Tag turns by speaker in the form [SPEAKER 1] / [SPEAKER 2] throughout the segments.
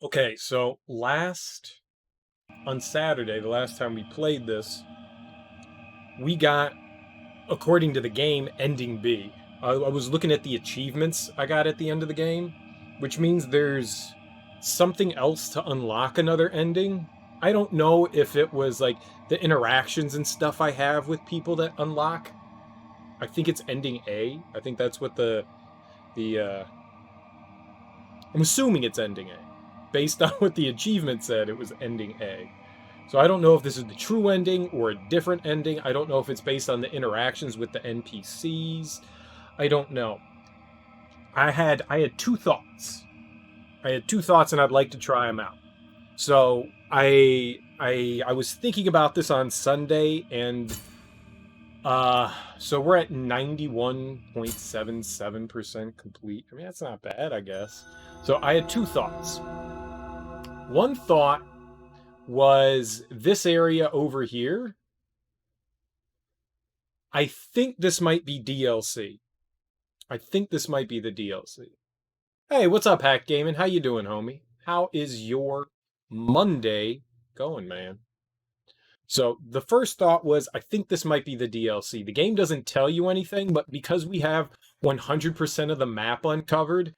[SPEAKER 1] Okay, so on Saturday, the last time we played this, we got, according to the game, ending B. I was looking at the achievements I got at the end of the game, which means there's something else to unlock another ending. I don't know if it was like the interactions and stuff I have with people that unlock. I think it's ending A. I think that's what the I'm assuming it's ending A. Based on what the achievement said, it was ending A. So I don't know if this is the true ending or a different ending. I don't know if it's based on the interactions with the NPCs. I don't know. I had two thoughts. I had two thoughts and I'd like to try them out. So I was thinking about this on Sunday and so we're at 91.77% complete. I mean, that's not bad, I guess. So I had two thoughts. One thought was this area over here. I think this might be DLC. I think this might be the DLC. Hey, what's up, Hack Gaming? How you doing, homie? How is your Monday going, man? So the first thought was, I think this might be the DLC. The game doesn't tell you anything, but because we have 100% of the map uncovered,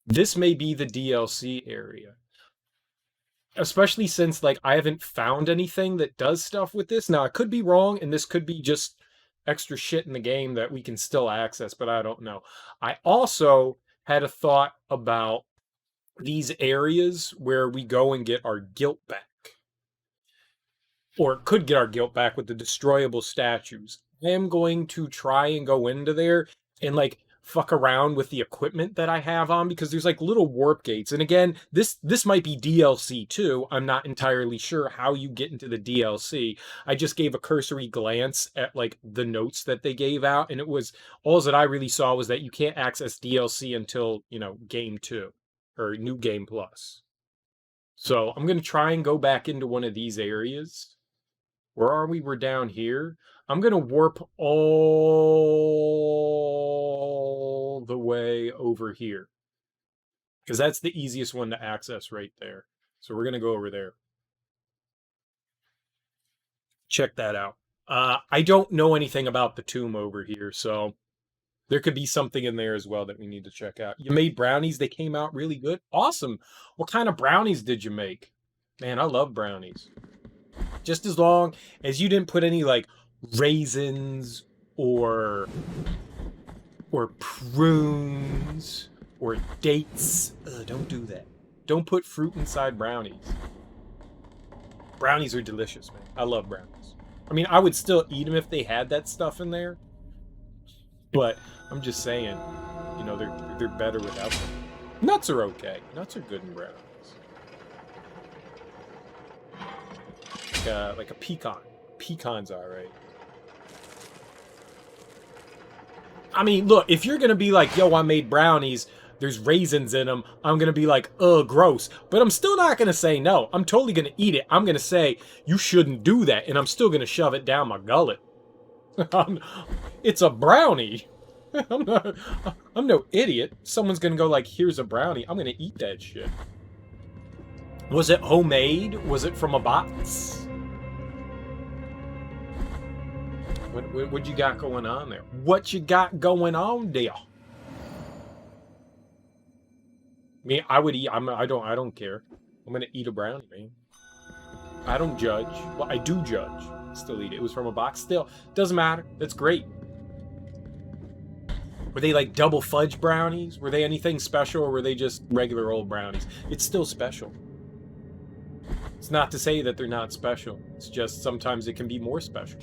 [SPEAKER 1] this may be the DLC area. Especially since like I haven't found anything that does stuff with this. Now I could be wrong, and this could be just extra shit in the game that we can still access, but I don't know. I also had a thought about these areas where we go and get our guilt back, or could get our guilt back with the destroyable statues. I am going to try and go into there and like fuck around with the equipment that I have on because there's like little warp gates. And again, this might be DLC too. I'm not entirely sure how you get into the DLC. I just gave a cursory glance at like the notes that they gave out, and it was all that I really saw was that you can't access DLC until, game 2 or new game plus. So I'm going to try and go back into one of these areas. Where are we? We're down here. I'm going to warp all the way over here because that's the easiest one to access right there. So we're going to go over there. Check that out. I don't know anything about the tomb over here, so there could be something in there as well that we need to check out. You made brownies. They came out really good. Awesome. What kind of brownies did you make? Man, I love brownies. Just as long as you didn't put any like raisins or prunes or dates. Ugh, don't do that. Don't put fruit inside brownies. Brownies are delicious, man. I love brownies. I mean, I would still eat them if they had that stuff in there, but I'm just saying, they're better without them. Nuts are okay. Nuts are good in brownies. Like a pecan. Pecan's alright. I mean, look, if you're gonna be like, yo, I made brownies, there's raisins in them, I'm gonna be like, ugh, gross. But I'm still not gonna say no. I'm totally gonna eat it. I'm gonna say, you shouldn't do that, and I'm still gonna shove it down my gullet. It's a brownie. I'm not, I'm no idiot. Someone's gonna go like, here's a brownie. I'm gonna eat that shit. Was it homemade? Was it from a box? What you got going on there? What you got going on there? I mean, I would eat. I don't care. I'm gonna eat a brownie, man. I don't judge. Well, I do judge. Still eat it. It was from a box. Still, doesn't matter. That's great. Were they like double fudge brownies? Were they anything special, or were they just regular old brownies? It's still special. It's not to say that they're not special. It's just sometimes it can be more special.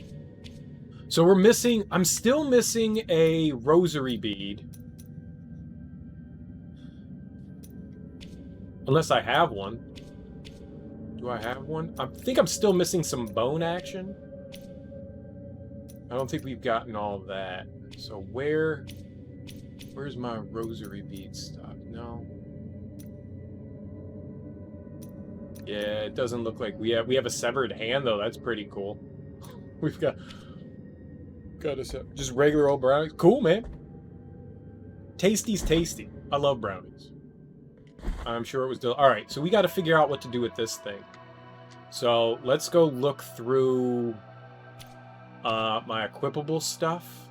[SPEAKER 1] So I'm still missing a rosary bead. Unless I have one. Do I have one? I think I'm still missing some bone action. I don't think we've gotten all of that. So where's my rosary bead stuff? No. Yeah, it doesn't look like we have a severed hand though. That's pretty cool. We've got just regular old brownies. Cool, man. Tasty's tasty. I love brownies. I'm sure it was... Alright, so we got to figure out what to do with this thing. So, let's go look through my equipable stuff.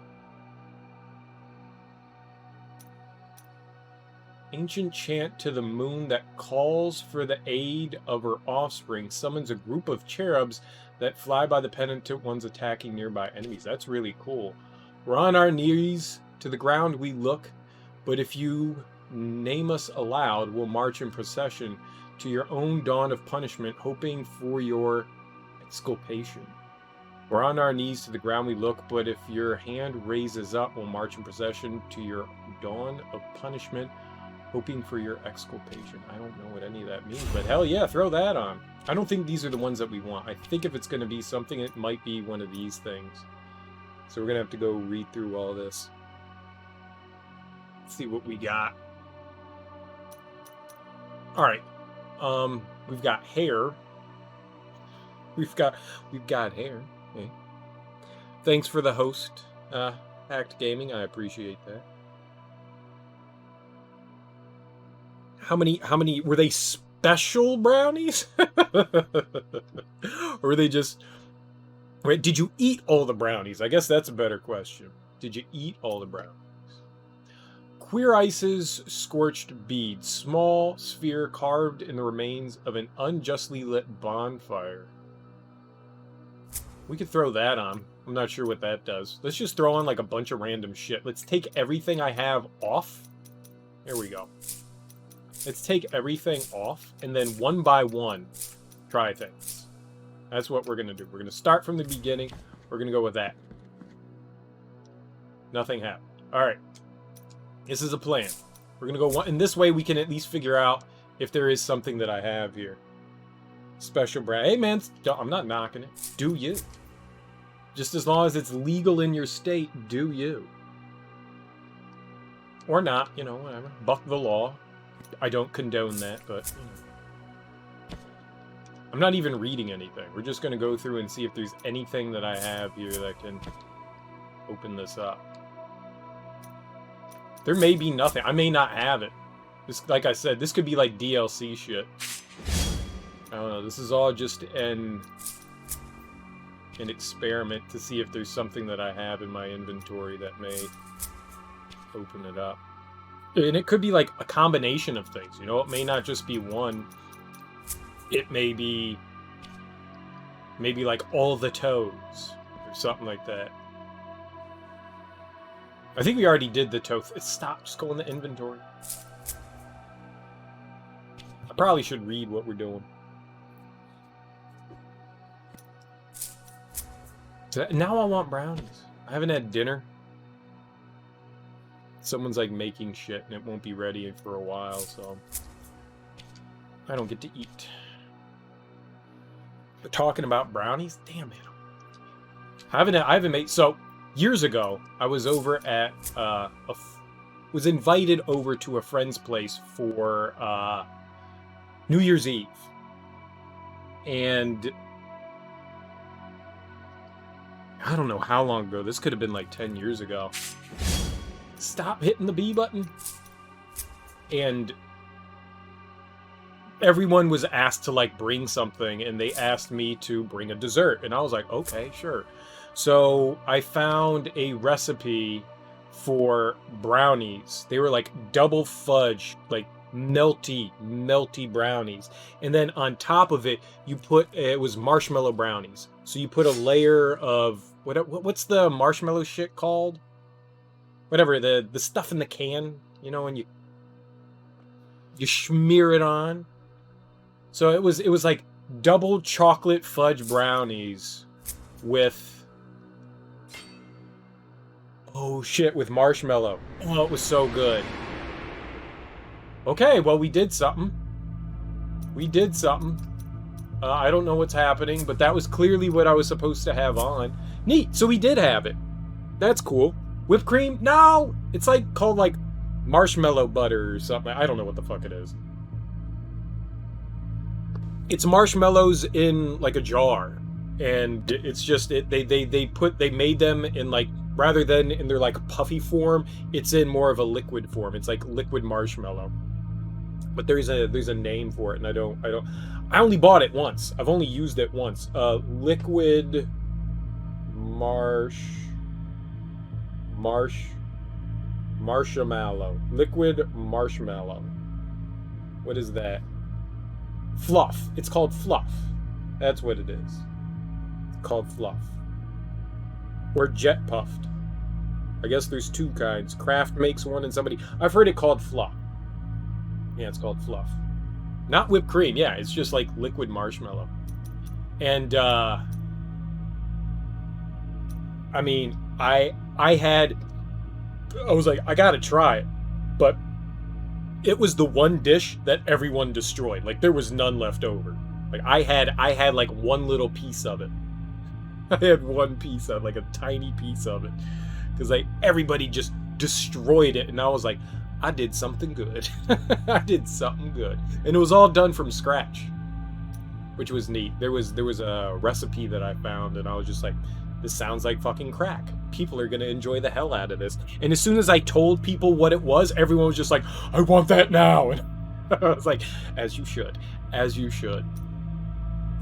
[SPEAKER 1] Ancient chant to the moon that calls for the aid of her offspring summons a group of cherubs that fly by the penitent ones attacking nearby enemies. That's really cool. We're on our knees. To the ground we look, but if you name us aloud, we'll march in procession to your own dawn of punishment, hoping for your exculpation. We're on our knees, to the ground we look, but if your hand raises up, we'll march in procession to your dawn of punishment, hoping for your exculpation. I don't know what any of that means, but hell yeah, throw that on. I don't think these are the ones that we want. I think if it's going to be something, it might be one of these things. So we're going to have to go read through all this. Let's see what we got. Alright. We've got hair. We've got hair. Okay. Thanks for the host, Hacked Gaming. I appreciate that. How many were they special brownies? Or were they just... Wait, did you eat all the brownies? I guess that's a better question. Did you eat all the brownies? Queer Ice's scorched bead. Small sphere carved in the remains of an unjustly lit bonfire. We could throw that on. I'm not sure what that does. Let's just throw on like a bunch of random shit. Let's take everything I have off. There we go. Let's take everything off, and then one by one, try things. That's what we're going to do. We're going to start from the beginning. We're going to go with that. Nothing happened. All right. This is a plan. We're going to go one, and this way we can at least figure out if there is something that I have here. Special brand. Hey, man, I'm not knocking it. Do you. Just as long as it's legal in your state, do you. Or not, you know, whatever. Buck the law. I don't condone that, but, you know. I'm not even reading anything. We're just going to go through and see if there's anything that I have here that can open this up. There may be nothing. I may not have it. This, like I said, this could be like DLC shit. I don't know. This is all just an experiment to see if there's something that I have in my inventory that may open it up. And it could be like a combination of things, you know? It may not just be one. It may be maybe like all the toes or something like that. I think we already did the toe. Stop, just go in the inventory. I probably should read what we're doing. So now I want brownies. I haven't had dinner. Someone's like making shit and it won't be ready for a while, so I don't get to eat. But talking about brownies, damn it. I haven't made, so years ago I was over at was invited over to a friend's place for New Year's Eve. And I don't know how long ago. This could have been like 10 years ago. Stop hitting the B button. And everyone was asked to like bring something, and they asked me to bring a dessert, and I was like, okay, sure. So I found a recipe for brownies. They were like double fudge, like melty brownies, and then on top of it you put, it was marshmallow brownies, so you put a layer of what's the marshmallow shit called, whatever, the stuff in the can, you know, and you smear it on. So it was like double chocolate fudge brownies with, oh shit, with marshmallow. Oh, it was so good. Okay, well, we did something. We did something. I don't know what's happening, but that was clearly what I was supposed to have on. Neat, so we did have it. That's cool. Whipped cream? No! It's like called like marshmallow butter or something. I don't know what the fuck it is. It's marshmallows in like a jar. And it's just, they made them in like, rather than in their like puffy form, it's in more of a liquid form. It's like liquid marshmallow. But there's a name for it, and I only bought it once. I've only used it once. Liquid marshmallow. Liquid marshmallow. What is that? Fluff. It's called Fluff. That's what it is. It's called Fluff. Or Jet Puffed. I guess there's two kinds. Kraft makes one and somebody... I've heard it called Fluff. Yeah, it's called Fluff. Not whipped cream. Yeah, it's just like liquid marshmallow. And, I mean, I was like, I gotta try it. But it was the one dish that everyone destroyed. Like, there was none left over. Like, I had like one little piece of it. I had one piece of, like, a tiny piece of it. Because, like, everybody just destroyed it. And I was like, I did something good. I did something good. And it was all done from scratch, which was neat. There was a recipe that I found, and I was just like, this sounds like fucking crack. People are going to enjoy the hell out of this. And as soon as I told people what it was, everyone was just like, I want that now. And I was like, as you should. As you should.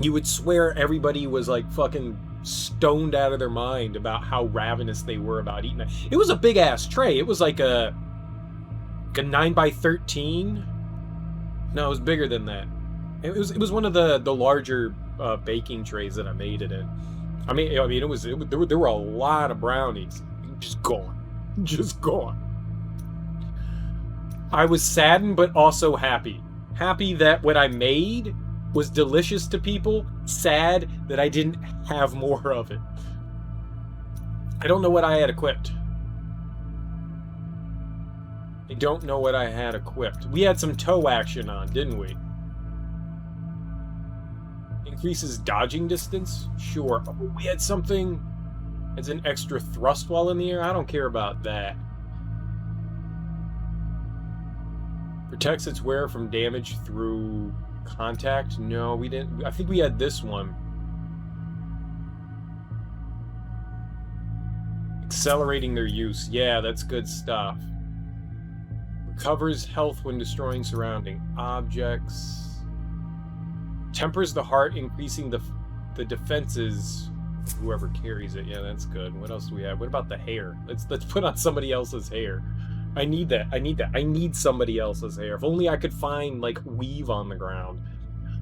[SPEAKER 1] You would swear everybody was like fucking stoned out of their mind about how ravenous they were about eating it. It was a big ass tray. It was like a 9x13. No, it was bigger than that. It was one of the larger baking trays that I made it in. I mean, there were a lot of brownies, just gone. I was saddened, but also happy. Happy that what I made was delicious to people. Sad that I didn't have more of it. I don't know what I had equipped. I don't know what I had equipped. We had some toe action on, didn't we? Increases dodging distance? Sure. Oh, we had something as an extra thrust while in the air? I don't care about that. Protects its wearer from damage through contact? No, we didn't. I think we had this one. Accelerating their use. Yeah, that's good stuff. Recovers health when destroying surrounding objects. Tempers the heart, increasing the defenses of whoever carries it. Yeah, that's good. What else do we have? What about the hair? Let's put on somebody else's hair. I need that. I need somebody else's hair. If only I could find, like, weave on the ground.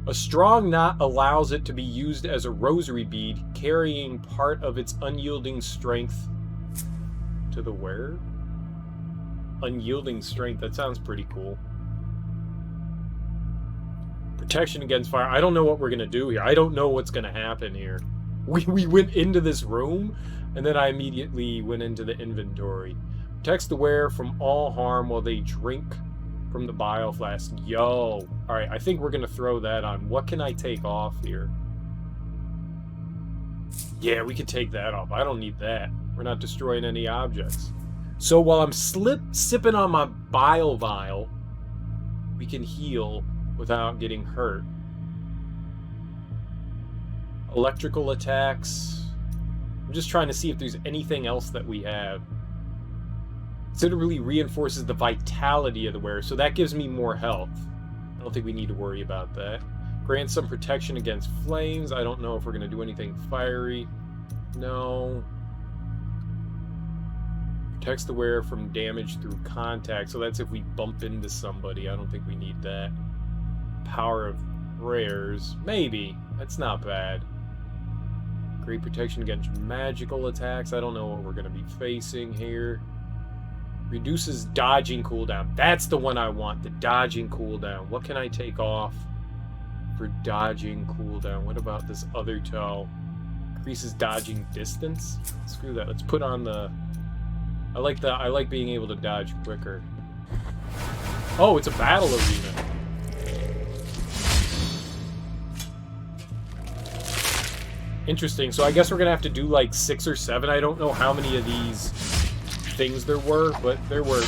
[SPEAKER 1] A strong knot allows it to be used as a rosary bead, carrying part of its unyielding strength to the wearer. Unyielding strength. That sounds pretty cool. Protection against fire. I don't know what we're going to do here. I don't know what's going to happen here. We went into this room, and then I immediately went into the inventory. Protects the wearer from all harm while they drink from the bile flask. Yo. Alright, I think we're going to throw that on. What can I take off here? Yeah, we could take that off. I don't need that. We're not destroying any objects. So while I'm sipping on my bile vial, we can heal without getting hurt. Electrical attacks. I'm just trying to see if there's anything else that we have. Considerably reinforces the vitality of the wearer, so that gives me more health. I don't think we need to worry about that. Grants some protection against flames. I don't know if we're going to do anything fiery. No. Protects the wearer from damage through contact, so that's if we bump into somebody. I don't think we need that. Power of prayers. Maybe. That's not bad. Great protection against magical attacks. I don't know what we're going to be facing here. Reduces dodging cooldown. That's the one I want. The dodging cooldown. What can I take off for dodging cooldown? What about this other toe? Increases dodging distance? Screw that. Let's put on the... I like being able to dodge quicker. Oh, it's a battle arena. Interesting. So I guess we're gonna have to do like 6 or 7. I don't know how many of these things there were, but there were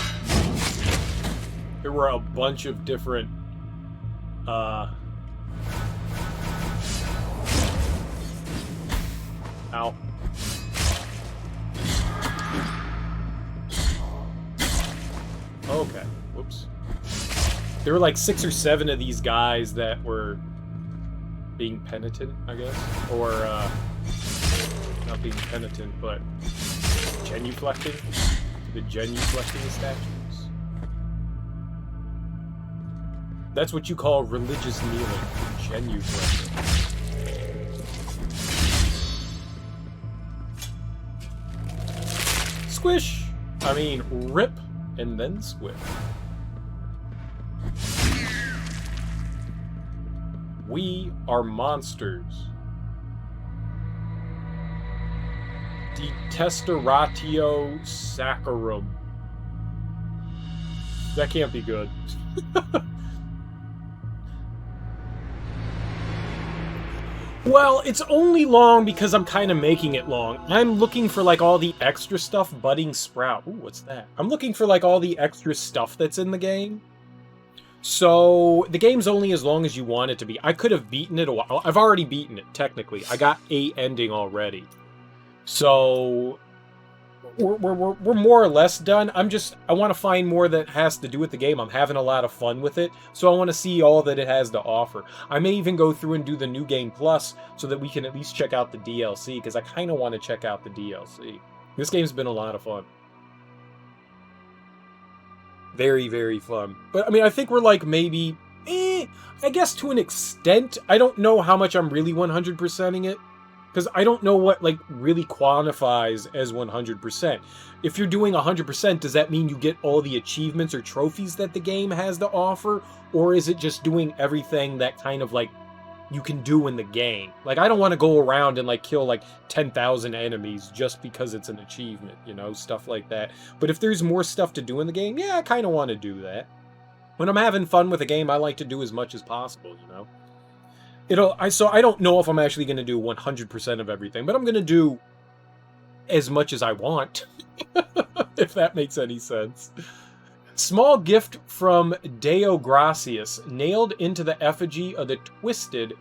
[SPEAKER 1] a bunch of different ow. Okay. Whoops. There were like 6 or 7 of these guys that were being penitent, I guess, or not being penitent, but genuflecting. The genuflecting statues. That's what you call religious kneeling. Genuflecting. Squish! I mean, rip and then squish. We are monsters. Detesteratio saccharum. That can't be good. Well, it's only long because I'm kind of making it long. I'm looking for, like, all the extra stuff. Budding sprout. Ooh, what's that? I'm looking for, like, all the extra stuff that's in the game. So, the game's only as long as you want it to be. I could have beaten it a while. I've already beaten it, technically. I got a ending already. So, we're more or less done. I want to find more that has to do with the game. I'm having a lot of fun with it, so I want to see all that it has to offer. I may even go through and do the New Game Plus so that we can at least check out the DLC, because I kind of want to check out the DLC. This game's been a lot of fun. Very, very fun. But, I mean, I think we're, like, maybe... I guess to an extent. I don't know how much I'm really 100%ing it. Because I don't know what, like, really quantifies as 100%. If you're doing 100%, does that mean you get all the achievements or trophies that the game has to offer? Or is it just doing everything that kind of, like, you can do in the game? Like, I don't want to go around and, like, kill, like, 10,000 enemies just because it's an achievement, you know? Stuff like that. But if there's more stuff to do in the game, yeah, I kind of want to do that. When I'm having fun with a game, I like to do as much as possible, you know? So I don't know if I'm actually going to do 100% of everything, but I'm going to do as much as I want, if that makes any sense. Small gift from Deo Gracias, nailed into the effigy of the twisted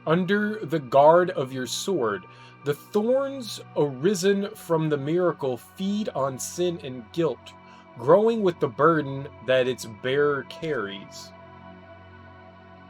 [SPEAKER 1] under the guard of your sword. The thorns arisen from the miracle feed on sin and guilt, growing with the burden that its bearer carries.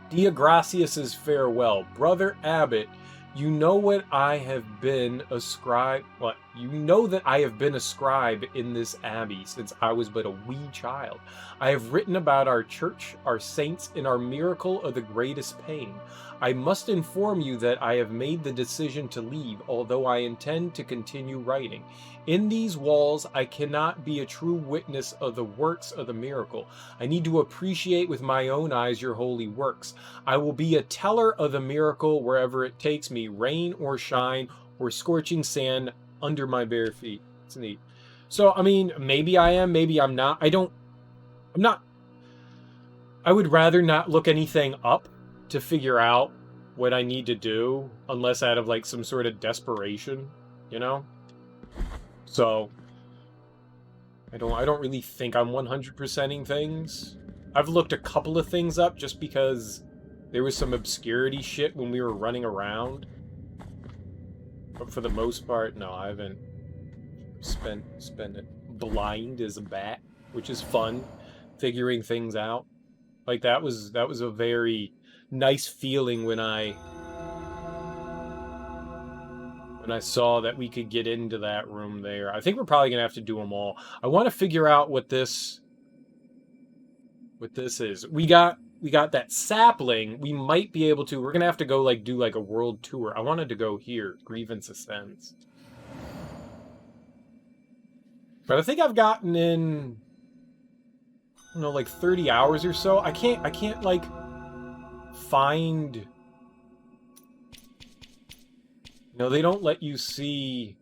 [SPEAKER 1] Deo Gracias' farewell. Brother Abbot, you know what I have been a scribe. What? You know that I have been a scribe in this abbey since I was but a wee child. I have written about our church, our saints, and our miracle of the greatest pain. I must inform you that I have made the decision to leave, although I intend to continue writing. In these walls, I cannot be a true witness of the works of the miracle. I need to appreciate with my own eyes your holy works. I will be a teller of the miracle wherever it takes me, rain or shine, or scorching sand under my bare feet. It's neat. So, I mean, maybe I am, maybe I'm not. I'm not. I would rather not look anything up to figure out what I need to do, unless out of, like, some sort of desperation, you know? So, I don't really think I'm 100%ing things. I've looked a couple of things up just because there was some obscurity shit when we were running around. But for the most part, no, I haven't spent it blind as a bat, which is fun, figuring things out. Like, that was a very nice feeling when I saw that we could get into that room there. I think we're probably gonna have to do them all. I want to figure out what this is. We got that sapling. We might be able to. We're gonna have to go, like, do, like, a world tour. I wanted to go here. Grievance Ascends. But I think I've gotten in, I don't know, like 30 hours or so. I can't like find. No, they don't let you see...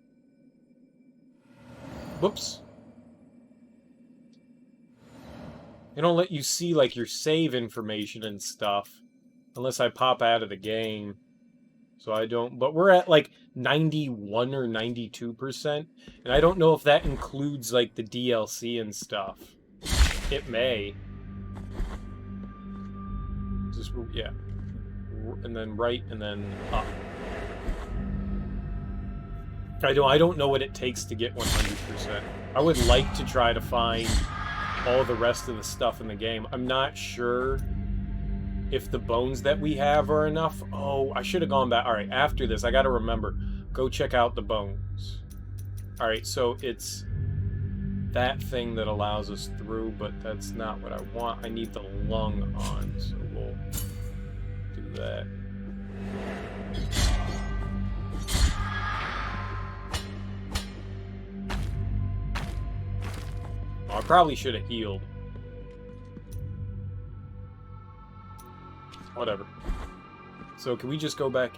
[SPEAKER 1] Whoops. They don't let you see, like, your save information and stuff. Unless I pop out of the game. So I don't... But we're at, like, 91 or 92%. And I don't know if that includes, like, the DLC and stuff. It may. Just, yeah. And then right, and then up. I don't know what it takes to get 100%. I would like to try to find all the rest of the stuff in the game. I'm not sure if the bones that we have are enough. Oh, I should have gone back. All right, after this, I got to remember. Go check out the bones. All right, so it's that thing that allows us through, but that's not what I want. I need the lung on, so we'll do that. Oh, I probably should have healed. Whatever. So can we just go back?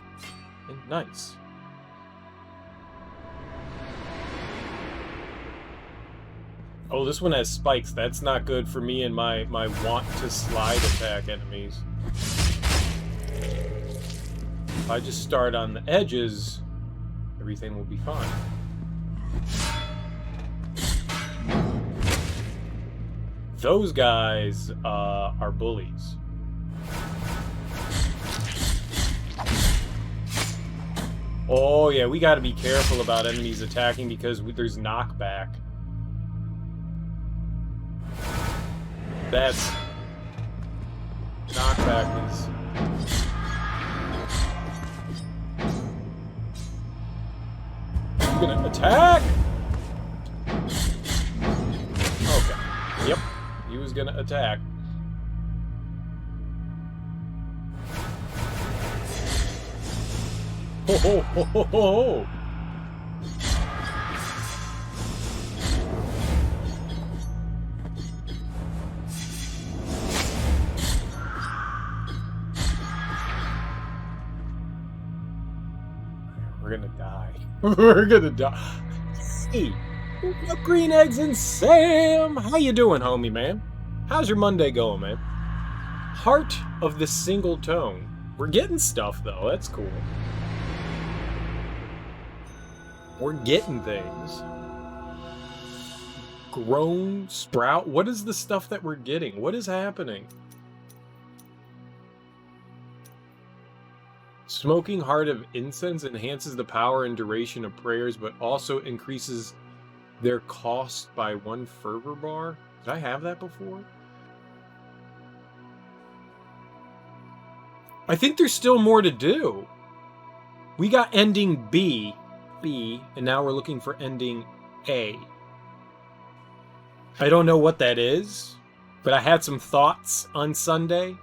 [SPEAKER 1] Nice. Oh, this one has spikes. That's not good for me and my want to slide attack enemies. If I just start on the edges, everything will be fine. Those guys are bullies. Oh yeah, we got to be careful about enemies attacking because there's knockback. That's... knockback is... You gonna attack? Okay. Yep. He was gonna attack. Ho ho ho ho ho! We're gonna die. We're gonna die. Hey, what's up, Green Eggs and Sam? How you doing, homie, man? How's your Monday going, man? Heart of the Single Tone. We're getting stuff, though. That's cool. We're getting things. Grown, sprout. What is the stuff that we're getting? What is happening? Smoking Heart of Incense enhances the power and duration of prayers, but also increases their cost by 1 fervor bar. Did I have that before? I think there's still more to do. We got ending B, and now we're looking for ending A. I don't know what that is, but I had some thoughts on Sunday.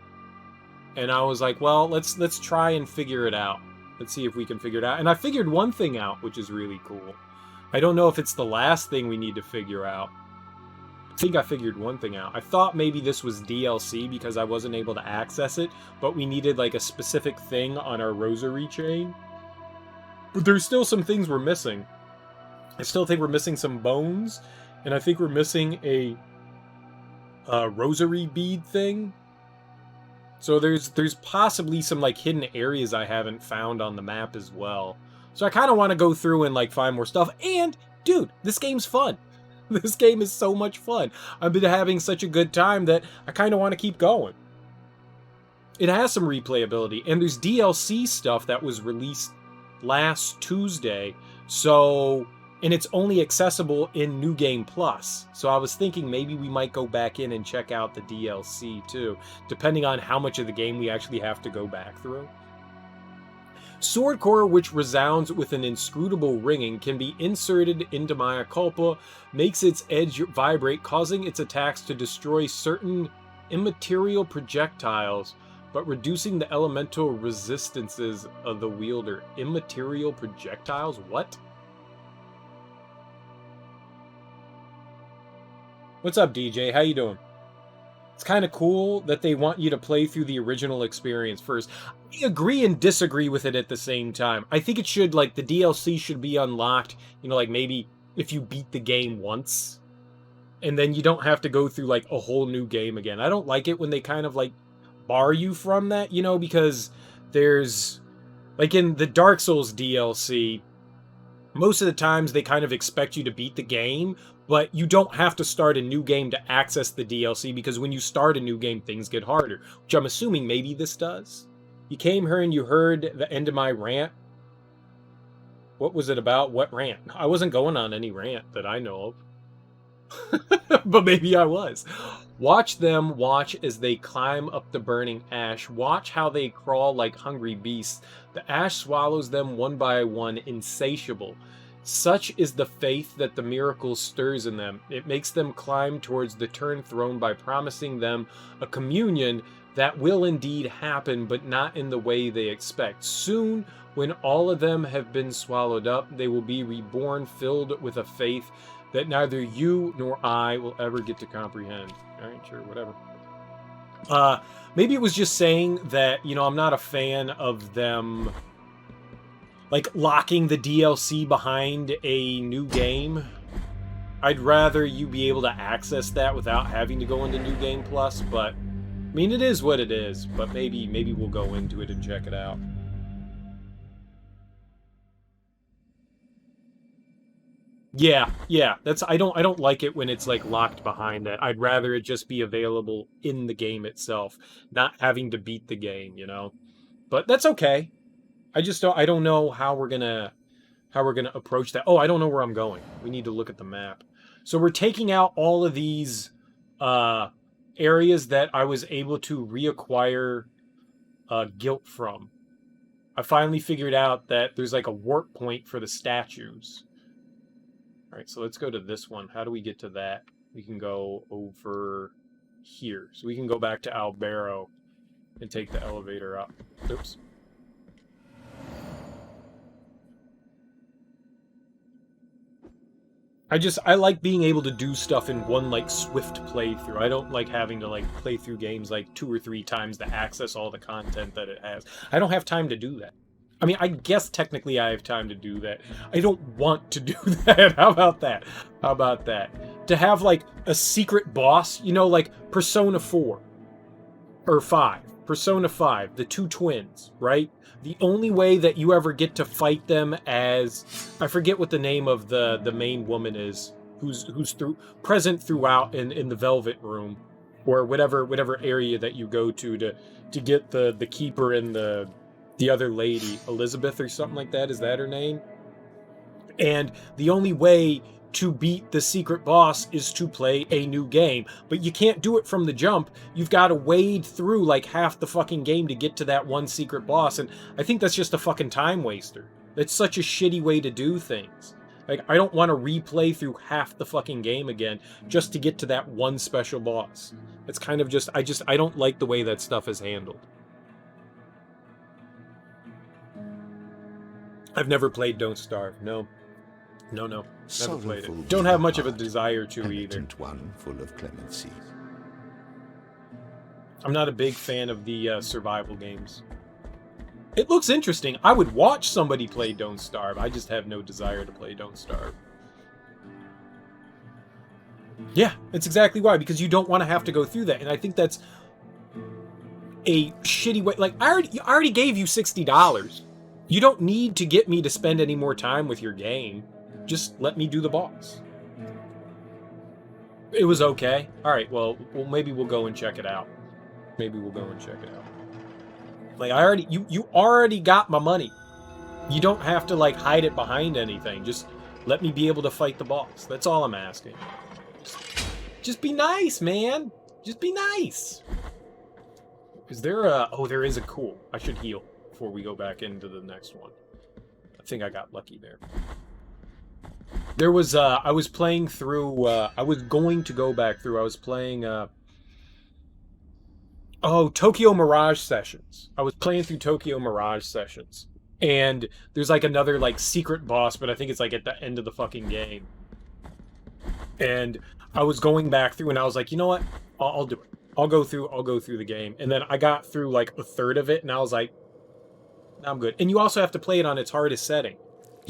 [SPEAKER 1] And I was like, well, let's try and figure it out. Let's see if we can figure it out. And I figured one thing out, which is really cool. I don't know if it's the last thing we need to figure out. I think I figured one thing out. I thought maybe this was DLC because I wasn't able to access it, but we needed like a specific thing on our rosary chain. But there's still some things we're missing. I still think we're missing some bones, and I think we're missing a rosary bead thing. So there's possibly some like hidden areas I haven't found on the map as well. So I kind of want to go through and like find more stuff. And dude, this game's fun. This game is so much fun. I've been having such a good time that I kind of want to keep going. It has some replayability, and there's DLC stuff that was released last Tuesday. So, and it's only accessible in New Game Plus. So I was thinking maybe we might go back in and check out the DLC too, depending on how much of the game we actually have to go back through. Sword core, which resounds with an inscrutable ringing, can be inserted into Maya Culpa, makes its edge vibrate, causing its attacks to destroy certain immaterial projectiles, but reducing the elemental resistances of the wielder. Immaterial projectiles? What? What's up, DJ? How you doing? It's kind of cool that they want you to play through the original experience first. I agree and disagree with it at the same time. I think it should, like, the DLC should be unlocked, you know, like, maybe if you beat the game once, and then you don't have to go through, like, a whole new game again. I don't like it when they kind of, like, bar you from that, you know, because there's, like, in the Dark Souls DLC, most of the times they kind of expect you to beat the game, but you don't have to start a new game to access the DLC, because when you start a new game, things get harder, which I'm assuming maybe this does. You came here and you heard the end of my rant. What was it about? What rant? I wasn't going on any rant that I know of. But maybe I was. Watch them watch as they climb up the burning ash. Watch how they crawl like hungry beasts. The ash swallows them one by one, insatiable. Such is the faith that the miracle stirs in them. It makes them climb towards the turn throne by promising them a communion that will indeed happen, but not in the way they expect. Soon, when all of them have been swallowed up, they will be reborn, filled with a faith that neither you nor I will ever get to comprehend. All right, sure, whatever. Maybe it was just saying that, you know, I'm not a fan of them, like, locking the DLC behind a new game. I'd rather you be able to access that without having to go into New Game Plus, but, I mean, it is what it is, but maybe we'll go into it and check it out. Yeah, that's I don't like it when it's like locked behind that. I'd rather it just be available in the game itself, not having to beat the game, you know. But that's okay. I don't know how we're gonna approach that. Oh, I don't know where I'm going. We need to look at the map. So we're taking out all of these areas that I was able to reacquire guilt from. I finally figured out that there's like a warp point for the statues. All right, so let's go to this one. How do we get to that? We can go over here. So we can go back to Albero and take the elevator up. Oops. I like being able to do stuff in one, like, swift playthrough. I don't like having to, like, play through games, like, 2 or 3 times to access all the content that it has. I don't have time to do that. I mean, I guess technically I have time to do that. I don't want to do that. How about that? How about that? To have, like, a secret boss, you know, like Persona 4 or 5. Persona 5, the two twins, right? The only way that you ever get to fight them as, I forget what the name of the main woman is, who's present throughout in the Velvet Room, or whatever area that you go to get the keeper and the other lady, Elizabeth or something like that. Is that her name? And the only way to beat the secret boss is to play a new game. But you can't do it from the jump. You've got to wade through like half the fucking game to get to that one secret boss. And I think that's just a fucking time waster. That's such a shitty way to do things. Like, I don't want to replay through half the fucking game again just to get to that one special boss. It's kind of just, I don't like the way that stuff is handled. I've never played Don't Starve. No. Never played it. Don't have much of a desire to either.
[SPEAKER 2] One full of clemency.
[SPEAKER 1] I'm not a big fan of the survival games. It looks interesting. I would watch somebody play Don't Starve. I just have no desire to play Don't Starve. Yeah, it's exactly why. Because you don't want to have to go through that. And I think that's a shitty way. Like, I already gave you $60. You don't need to get me to spend any more time with your game. Just let me do the boss. It was okay. All right, well, maybe we'll go and check it out. Like, you already got my money. You don't have to, like, hide it behind anything. Just let me be able to fight the boss. That's all I'm asking. Just be nice, man. Just be nice. Is there a... Oh, there is a cool. I should heal before we go back into the next one. I think I got lucky there. There was, I was playing through, I was going to go back through, I was playing, Tokyo Mirage Sessions. I was playing through Tokyo Mirage Sessions. And there's, like, another, like, secret boss, but I think it's, like, at the end of the fucking game. And I was going back through, and I was like, you know what? I'll do it. I'll go through the game. And then I got through, like, a third of it, and I was like, I'm good. And you also have to play it on its hardest setting.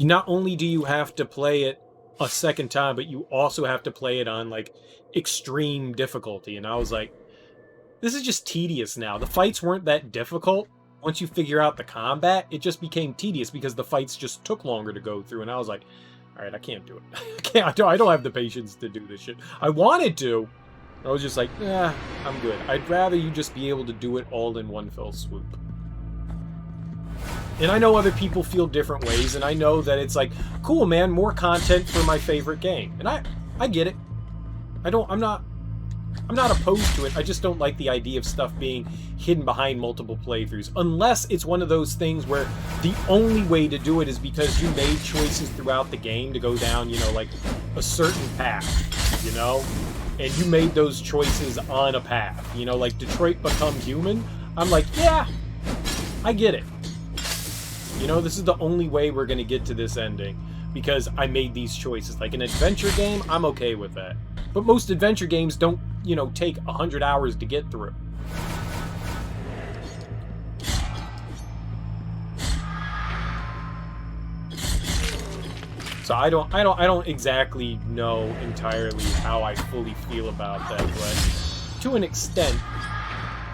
[SPEAKER 1] Not only do you have to play it a second time, but you also have to play it on, like, extreme difficulty. And I was like, this is just tedious now. The fights weren't that difficult. Once you figure out the combat, it just became tedious because the fights just took longer to go through. And I was like, all right, I can't do it. I don't have the patience to do this shit. I wanted to. I was just like, I'm good. I'd rather you just be able to do it all in one fell swoop. And I know other people feel different ways, and I know that it's like, cool, man, more content for my favorite game. And I get it. I'm not opposed to it. I just don't like the idea of stuff being hidden behind multiple playthroughs. Unless it's one of those things where the only way to do it is because you made choices throughout the game to go down, you know, like a certain path, you know? And you made those choices on a path. You know, like Detroit Become Human. I'm like, yeah, I get it. You know, this is the only way we're going to get to this ending. Because I made these choices. Like an adventure game, I'm okay with that. But most adventure games don't, you know, take 100 hours to get through. So I don't exactly know entirely how I fully feel about that, but to an extent,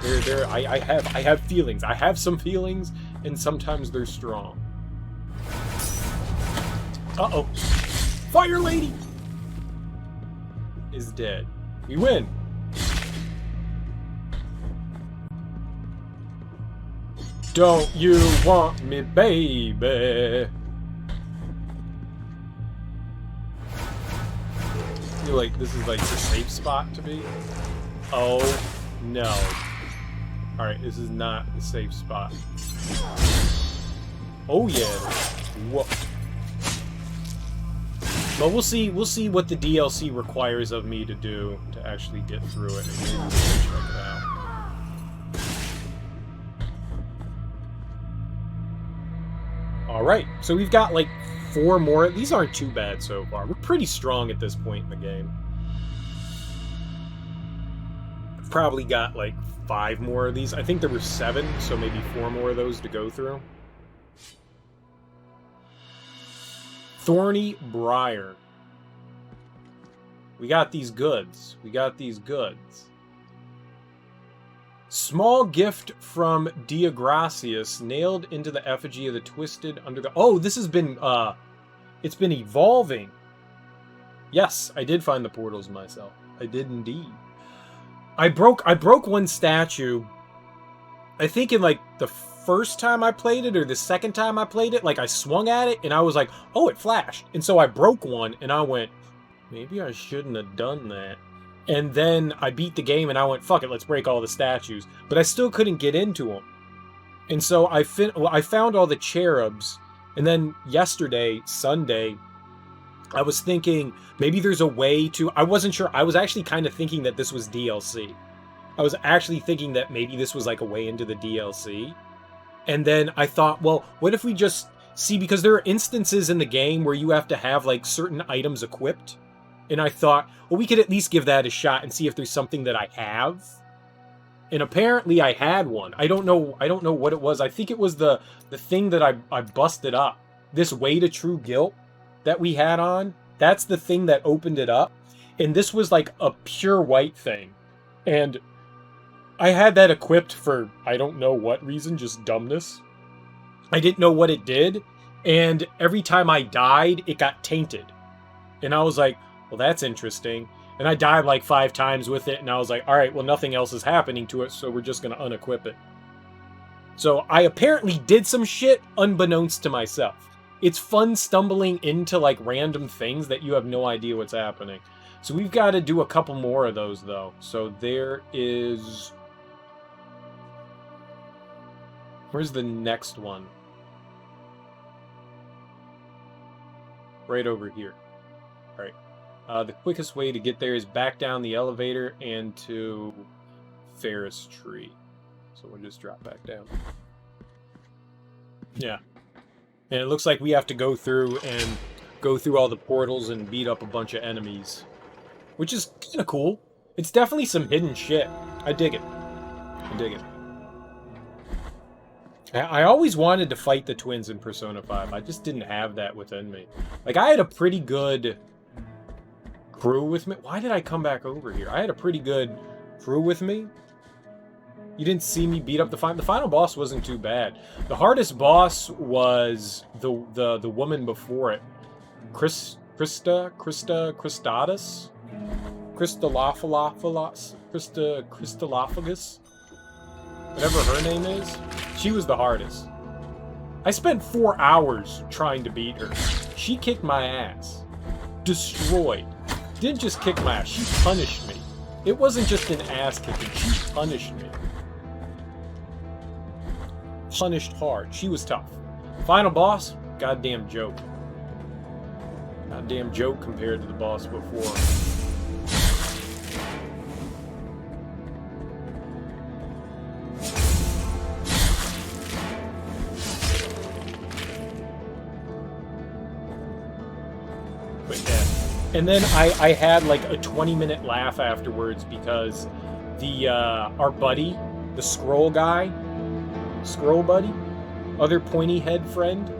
[SPEAKER 1] I have feelings. I have some feelings, and sometimes they're strong. Uh-oh. Fire Lady is dead. We win. Don't you want me, baby? I feel like this is like the safe spot to be. Oh, no. Alright, this is not the safe spot. Oh, yeah. Whoa. But we'll see what the DLC requires of me to do to actually get through it. And maybe we'll check it out. Alright, so we've got like 4 more. These aren't too bad so far. We're pretty strong at this point in the game. I've probably got like 5 more of these. I think there were 7, so maybe 4 more of those to go through. Thorny Briar. We got these goods. We got these goods. Small gift from Diagracius, nailed into the effigy of the twisted under the... Oh, this has been, it's been evolving. Yes, I did find the portals myself. I did indeed. I broke one statue, I think in like the first time I played it or the second time I played it. Like I swung at it and I was like, oh, it flashed. And so I broke one and I went, maybe I shouldn't have done that. And then I beat the game and I went, fuck it, let's break all the statues. But I still couldn't get into them. And so I found all the cherubs. And then yesterday, Sunday, I was thinking maybe there's a way to... I wasn't sure. I was actually kind of thinking that this was DLC. I was actually thinking that maybe this was like a way into the DLC. And then I thought, well, what if we just... See, because there are instances in the game where you have to have like certain items equipped. And I thought, well, we could at least give that a shot and see if there's something that I have. And apparently I had one. I don't know what it was. I think it was the thing that I busted up. This Way to True Guilt that we had on. That's the thing that opened it up. And this was like a pure white thing. And I had that equipped for I don't know what reason, just dumbness. I didn't know what it did. And every time I died, it got tainted. And I was like, well, that's interesting. And I died like 5 times with it, and I was like, alright, well, nothing else is happening to it, so we're just going to unequip it. So I apparently did some shit unbeknownst to myself. It's fun stumbling into like random things that you have no idea what's happening. So we've got to do a couple more of those, though. So there is... Where's the next one? Right over here. Alright. The quickest way to get there is back down the elevator and to Ferris Tree. So we'll just drop back down. Yeah. And it looks like we have to go through all the portals and beat up a bunch of enemies. Which is kind of cool. It's definitely some hidden shit. I dig it. I dig it. I always wanted to fight the twins in Persona 5. I just didn't have that within me. Like, I had a pretty good crew with me. Why did I come back over here? I had a pretty good crew with me. You didn't see me beat up the final boss wasn't too bad. The hardest boss was the woman before it. Christophagus? Christophagus? Whatever her name is. She was the hardest. I spent 4 hours trying to beat her. She kicked my ass. Destroyed. didn't just kick my ass, she punished me. It wasn't just an ass kicking, she punished me. Punished hard. She was tough. Final boss, goddamn joke. Goddamn joke compared to the boss before. But yeah. And then I had like a 20-minute laugh afterwards because the our buddy, the scroll guy, scroll buddy, other pointy head friend,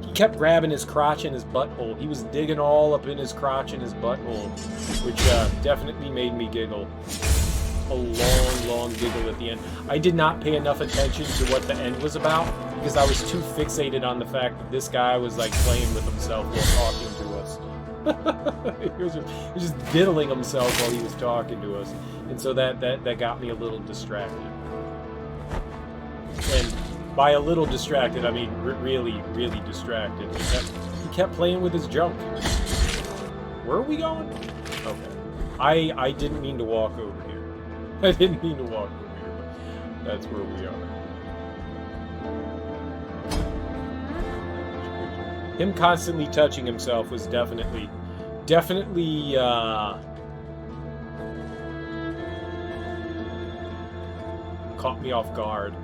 [SPEAKER 1] he kept grabbing his crotch and his butthole. He was digging all up in his crotch and his butthole, which definitely made me giggle. A long giggle at the end. I did not pay enough attention to what the end was about because I was too fixated on the fact that this guy was like playing with himself while talking to us. he was just diddling himself while he was talking to us, and so that got me a little distracted. And by a little distracted, I mean really distracted. He kept playing with his junk. Where are we going? Okay. I didn't mean to walk over here. I didn't mean to walk over here, but that's where we are. Him constantly touching himself was definitely caught me off guard.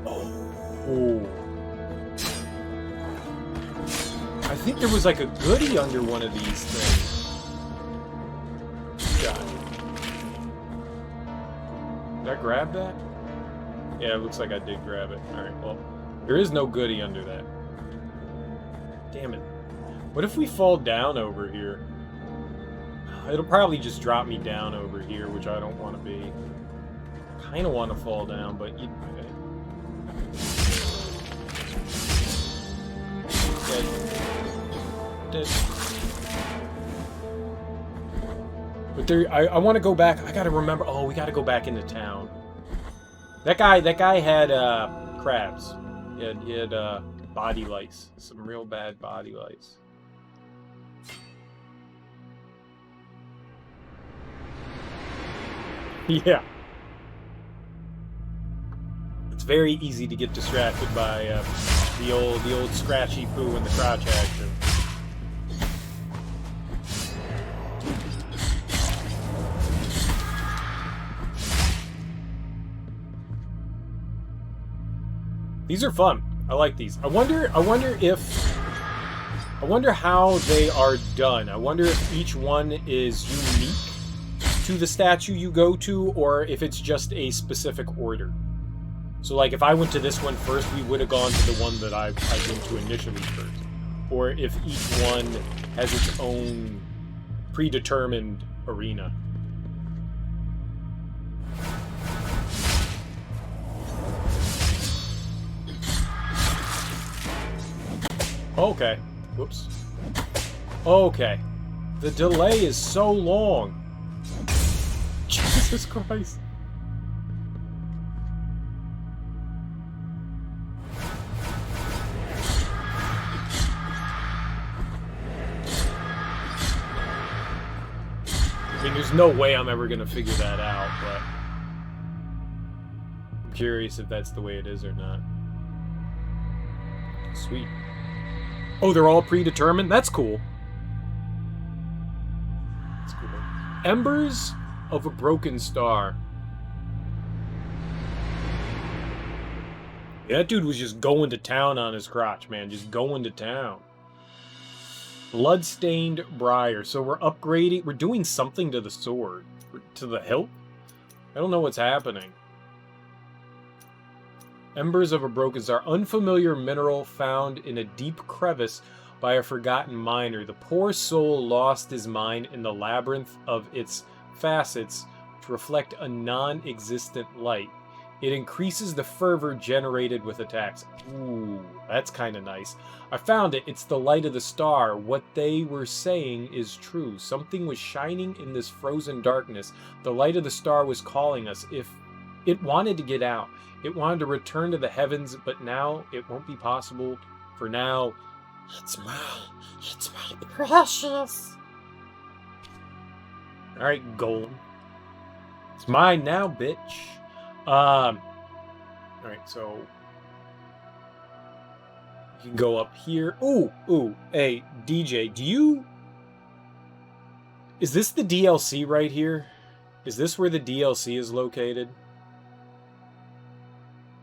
[SPEAKER 1] Oh. I think there was like a goodie under one of these things. God. Did I grab that? Yeah, it looks like I did grab it. Alright, well, there is no goodie under that. Damn it. What if we fall down over here? It'll probably just drop me down over here, which I don't want to be. Kind of want to fall down, but you... Dead. But there, I want to go back. I gotta remember. Oh, we gotta go back into town. That guy had crabs. He had body lice. Some real bad body lice. Yeah. It's very easy to get distracted by the old scratchy poo and the crotch action. These are fun. I like these. I wonder how they are done. I wonder if each one is unique to the statue you go to, or if it's just a specific order. So, like, if I went to this one first, we would have gone to the one that I went to initially first. Or if each one has its own predetermined arena. Okay. Whoops. Okay. The delay is so long. Jesus Christ. I mean, there's no way I'm ever going to figure that out, but I'm curious if that's the way it is or not. Sweet. Oh, they're all predetermined? That's cool. That's cool. Embers of a broken star. Yeah, that dude was just going to town on his crotch, man. Just going to town. Bloodstained briar. So we're upgrading. We're doing something to the sword. To the hilt? I don't know what's happening. Embers of a broken star. Unfamiliar mineral found in a deep crevice by a forgotten miner. The poor soul lost his mind in the labyrinth of its facets to reflect a non-existent light. It increases the fervor generated with attacks. Ooh, that's kind of nice. I found it. It's the light of the star. What they were saying is true. Something was shining in this frozen darkness. The light of the star was calling us. If it wanted to get out, it wanted to return to the heavens, but now it won't be possible. For now, it's my precious. Alright, golem. It's mine now, bitch. Alright, so you can go up here. Ooh, hey, DJ, is this the DLC right here? Is this where the DLC is located?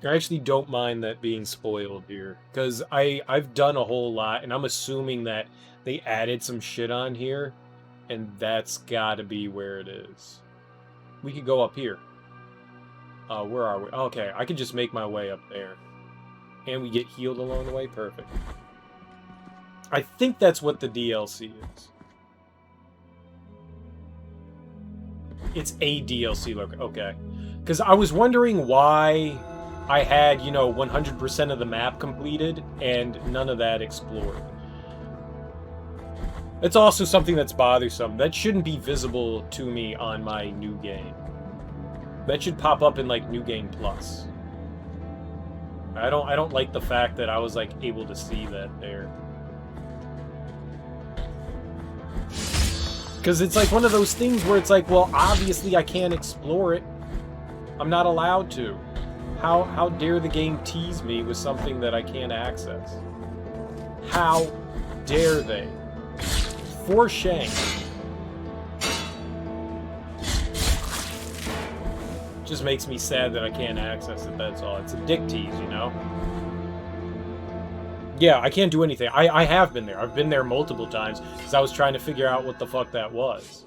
[SPEAKER 1] I actually don't mind that being spoiled here, because I've done a whole lot, and I'm assuming that they added some shit on here, and that's gotta be where it is. We could go up here. Where are we? Okay, I can just make my way up there. And we get healed along the way? Perfect. I think that's what the DLC is. It's a DLC, look. Okay. Because I was wondering why I had, 100% of the map completed, and none of that explored. It's also something that's bothersome. That shouldn't be visible to me on my new game. That should pop up in, like, New Game Plus. I don't like the fact that I was, like, able to see that there. Because it's, like, one of those things where it's like, well, obviously I can't explore it. I'm not allowed to. How dare the game tease me with something that I can't access? How dare they? For shame. Just makes me sad that I can't access it, that's all. It's a dick tease, Yeah, I can't do anything. I have been there. I've been there multiple times because I was trying to figure out what the fuck that was.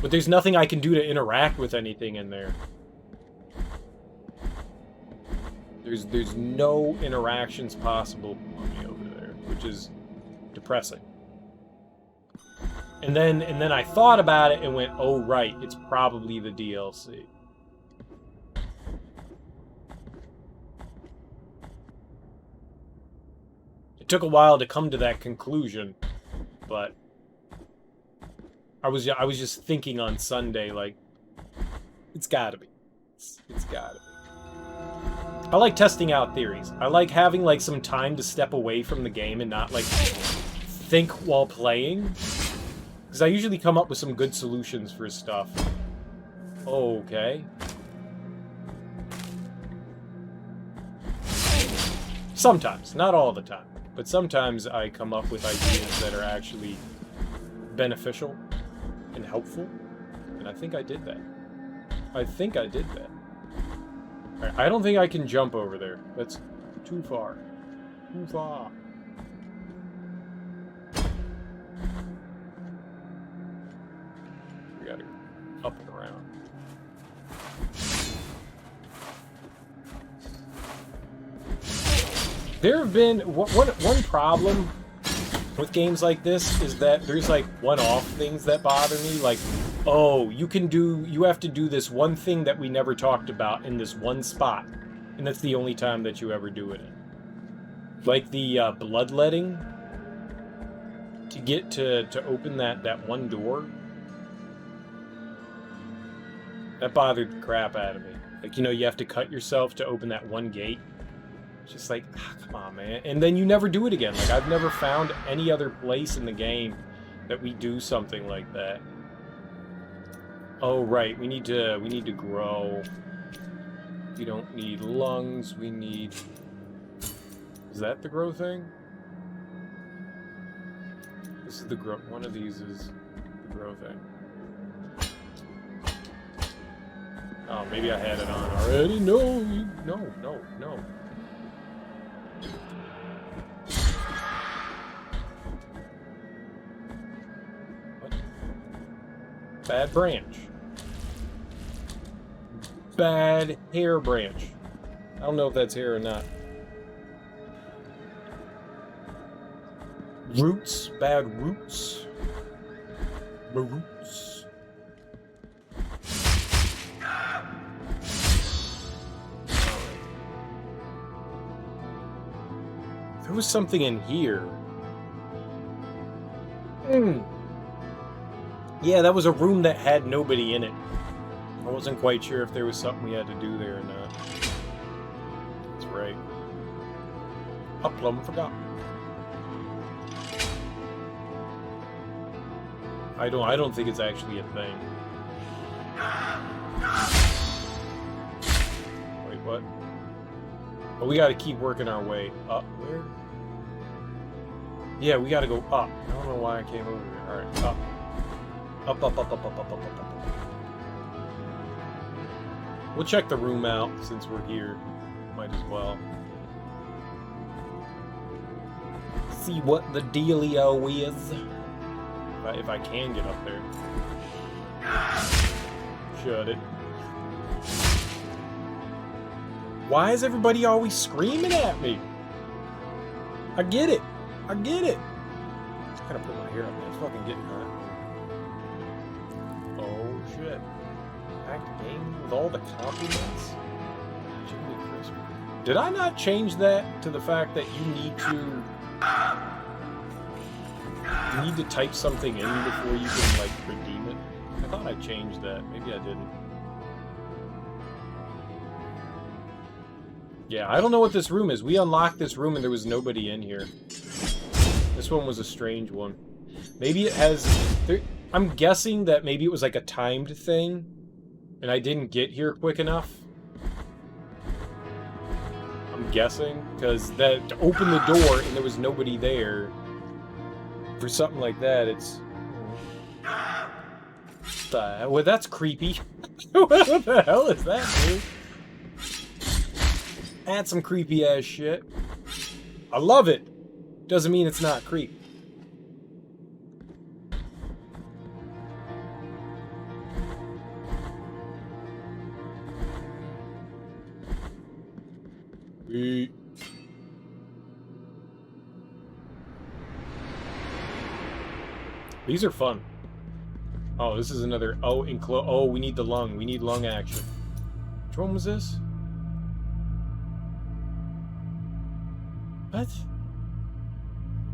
[SPEAKER 1] But there's nothing I can do to interact with anything in there. There's no interactions possible for me over there, which is depressing. And then I thought about it and went, oh right, it's probably the DLC. It took a while to come to that conclusion, but I was just thinking on Sunday, like, it's gotta be. It's gotta be. I like testing out theories. I like having, like, some time to step away from the game and not, like, think while playing. Because I usually come up with some good solutions for stuff. Okay. Sometimes. Not all the time. But sometimes I come up with ideas that are actually beneficial and helpful. And I think I did that. Alright, I don't think I can jump over there. That's too far. Too far. We gotta go up and around. There have been... One problem with games like this is that there's, like, one-off things that bother me. Like, oh, you have to do this one thing that we never talked about in this one spot. And that's the only time that you ever do it in. Like the bloodletting. To get to open that one door. That bothered the crap out of me. Like, you have to cut yourself to open that one gate. Just like, come on, man. And then you never do it again. Like, I've never found any other place in the game that we do something like that. Oh, right. We need to grow. We don't need lungs. We need... Is that the grow thing? This is the grow... One of these is the grow thing. Oh, maybe I had it on already. No. Bad branch. Bad hair branch. I don't know if that's hair or not. Roots. Bad roots. Roots. There was something in here. Yeah, that was a room that had nobody in it. I wasn't quite sure if there was something we had to do there or not. That's right. A plum forgot. I don't think it's actually a thing. Wait, what? Oh, we gotta keep working our way up. Where? Yeah, we gotta go up. I don't know why I came over here. Alright, up. Up, up, up, up, up, up, up, up, up. We'll check the room out since we're here. Might as well. See what the dealio is. If I can get up there. Shut it. Why is everybody always screaming at me? I get it. I get it. I gotta put my hair up, man. It's fucking getting hot. Oh shit. Packed game with all the compliments? Jimmy Crisp. Did I not change that to the fact that you need to... You need to type something in before you can, like, redeem it? I thought I changed that. Maybe I didn't. Yeah, I don't know what this room is. We unlocked this room and there was nobody in here. This one was a strange one. Maybe it has... I'm guessing that maybe it was like a timed thing, and I didn't get here quick enough. I'm guessing, because that to open the door and there was nobody there. For something like that, it's... Well, that's creepy. What the hell is that, dude? That's some creepy-ass shit. I love it. Doesn't mean it's not creepy. These are fun. Oh, this is another... Oh, oh, we need the lung. We need lung action. Which one was this? What?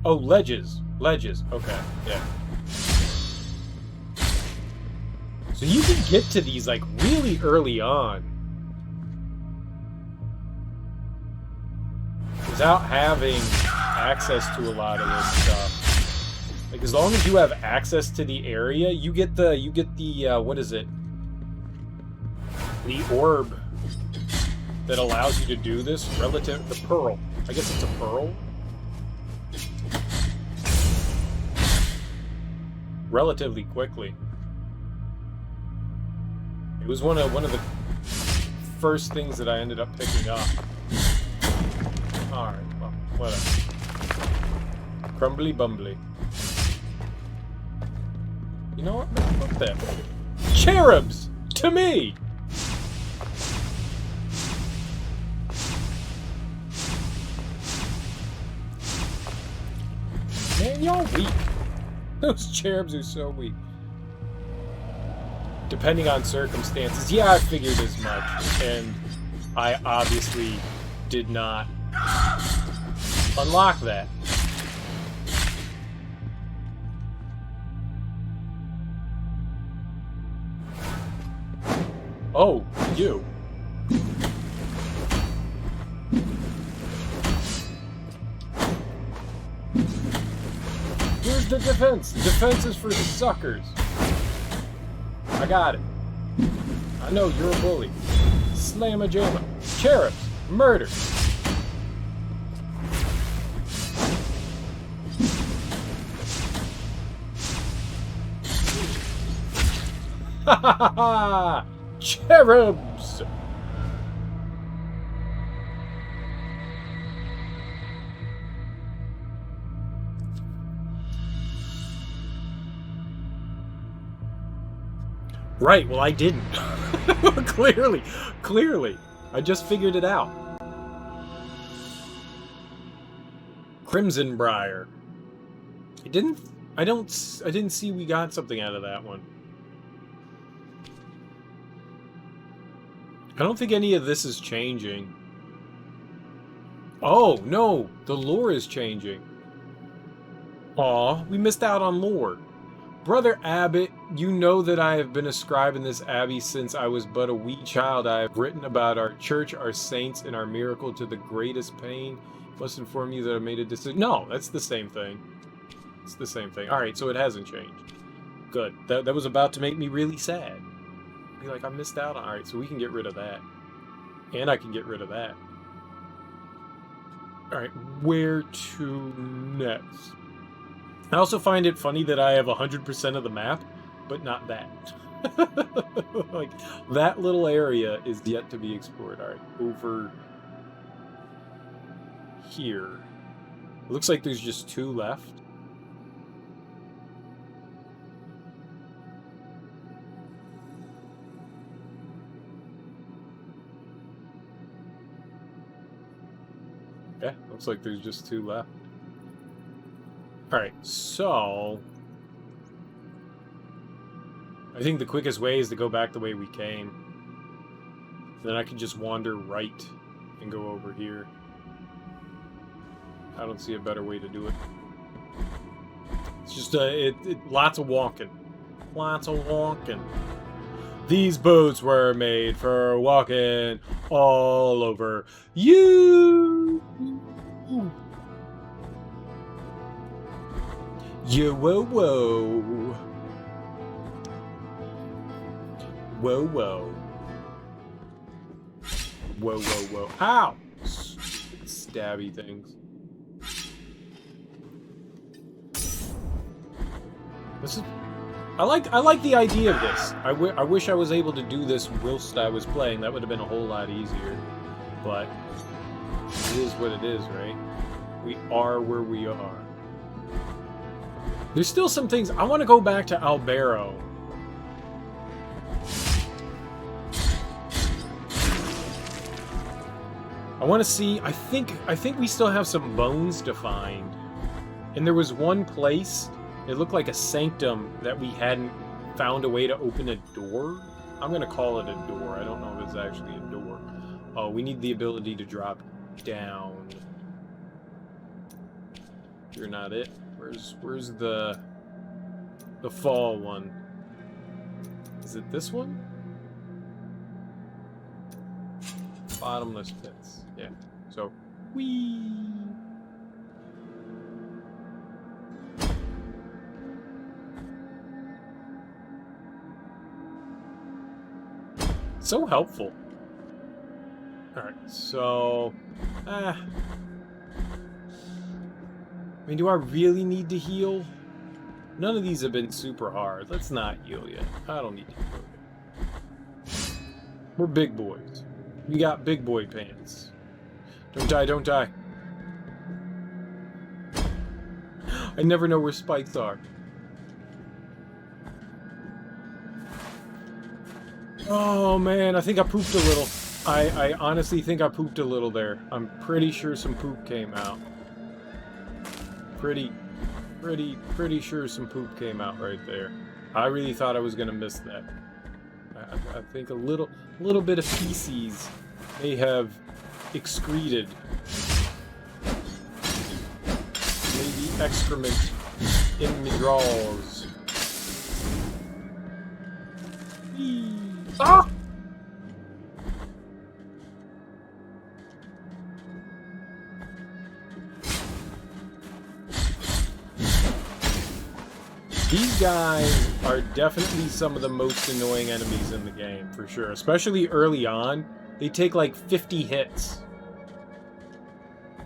[SPEAKER 1] Oh, ledges. Ledges. Okay, yeah. So you can get to these, like, really early on. Without having access to a lot of this stuff. Like, as long as you have access to the area, you get the, what is it? The orb that allows you to do this relative, the pearl. I guess it's a pearl? Relatively quickly. It was one of the first things that I ended up picking up. Alright, well, whatever. Crumbly bumbly. You know what? Fuck that. Cherubs! To me! Man, y'all weak. Those cherubs are so weak. Depending on circumstances. Yeah, I figured as much. And I obviously did not unlock that. Oh, you. Here's the defense. Defense is for suckers. I got it. I know you're a bully. Slamma-jamma. Cherubs. Murder. Ha ha ha ha! Cherubs! Right, well I didn't. Clearly. I just figured it out. Crimson Briar. I didn't see we got something out of that one. I don't think any of this is changing. Oh, no! The lore is changing. Aw, we missed out on lore. Brother Abbot, you know that I have been a scribe in this abbey since I was but a wee child. I have written about our church, our saints, and our miracle to the greatest pain. Must inform you that I made a decision. No, that's the same thing. It's the same thing. Alright, so it hasn't changed. Good. That was about to make me really sad. Be like, I missed out on... Alright, so we can get rid of that. And I can get rid of that. Alright, where to next? I also find it funny that I have 100% of the map, but not that. Like, that little area is yet to be explored. Alright, over here. It looks like there's just 2 left. Yeah, looks like there's just 2 left. Alright, so... I think the quickest way is to go back the way we came. Then I can just wander right and go over here. I don't see a better way to do it. It's just lots of walking. Lots of walking. These boots were made for walking all over you. Yo, whoa, whoa. Whoa, whoa. Whoa, whoa, whoa. Ow! Stupid stabby things. This is... I like the idea of this. I wish I was able to do this whilst I was playing. That would have been a whole lot easier. But it is what it is, right? We are where we are. There's still some things... I want to go back to Albero. I want to see... I think we still have some bones to find. And there was one place... It looked like a sanctum that we hadn't found a way to open a door. I'm going to call it a door. I don't know if it's actually a door. Oh, we need the ability to drop down. You're not it. Where's the fall one? Is it this one? Bottomless pits. Yeah. So, whee! So helpful. Alright, so... I mean, do I really need to heal? None of these have been super hard. Let's not heal yet. I don't need to heal yet. We're big boys. We got big boy pants. Don't die, don't die. I never know where spikes are. Oh man, I think I pooped a little. I honestly think I pooped a little there. I'm pretty sure some poop came out. Pretty sure some poop came out right there. I really thought I was gonna miss that. I think a little bit of feces may have excreted. Maybe excrement in the drawers. Ah! These guys are definitely some of the most annoying enemies in the game, for sure. Especially early on. They take like 50 hits.